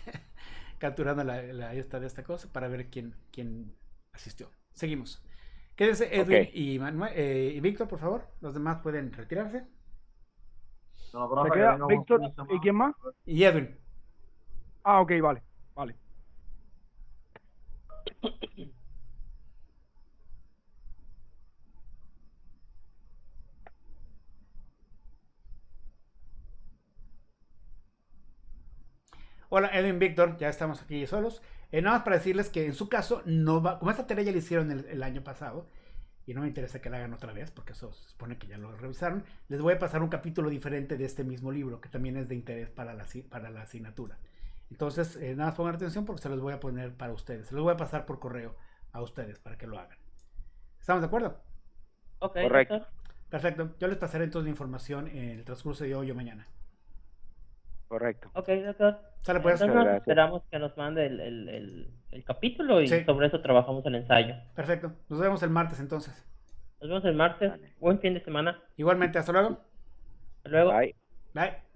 capturando esta cosa para ver quién asistió. Seguimos. Quédense Edwin
Ok.
y Manuel, y Víctor, por favor. Los demás pueden retirarse.
No,
Se
profe, que
queda
venga un
Víctor,
fin de semana.
¿y quién más?
Y Edwin.
Ah, ok, vale.
Hola, Edwin, Víctor, ya estamos aquí solos. Nada más para decirles que en su caso, no va, como esta tarea ya la hicieron el año pasado, y no me interesa que la hagan otra vez, porque eso se supone que ya lo revisaron, les voy a pasar un capítulo diferente de este mismo libro, que también es de interés para la asignatura. Entonces, nada más pongan atención porque se los voy a poner para ustedes. Se los voy a pasar por correo a ustedes para que lo hagan. ¿Estamos de acuerdo?
Ok,
Correcto.
doctor.
Perfecto. Yo les pasaré entonces la información en el transcurso de hoy o mañana.
Correcto.
Ok, doctor.
¿Sale pues?
Entonces
Gracias.
esperamos que nos mande el capítulo y
Sí.
sobre eso trabajamos el ensayo.
Perfecto. Nos vemos el martes entonces.
Nos vemos el martes.
Vale.
Buen fin de semana.
Igualmente, hasta luego.
Hasta luego.
Bye.
Bye.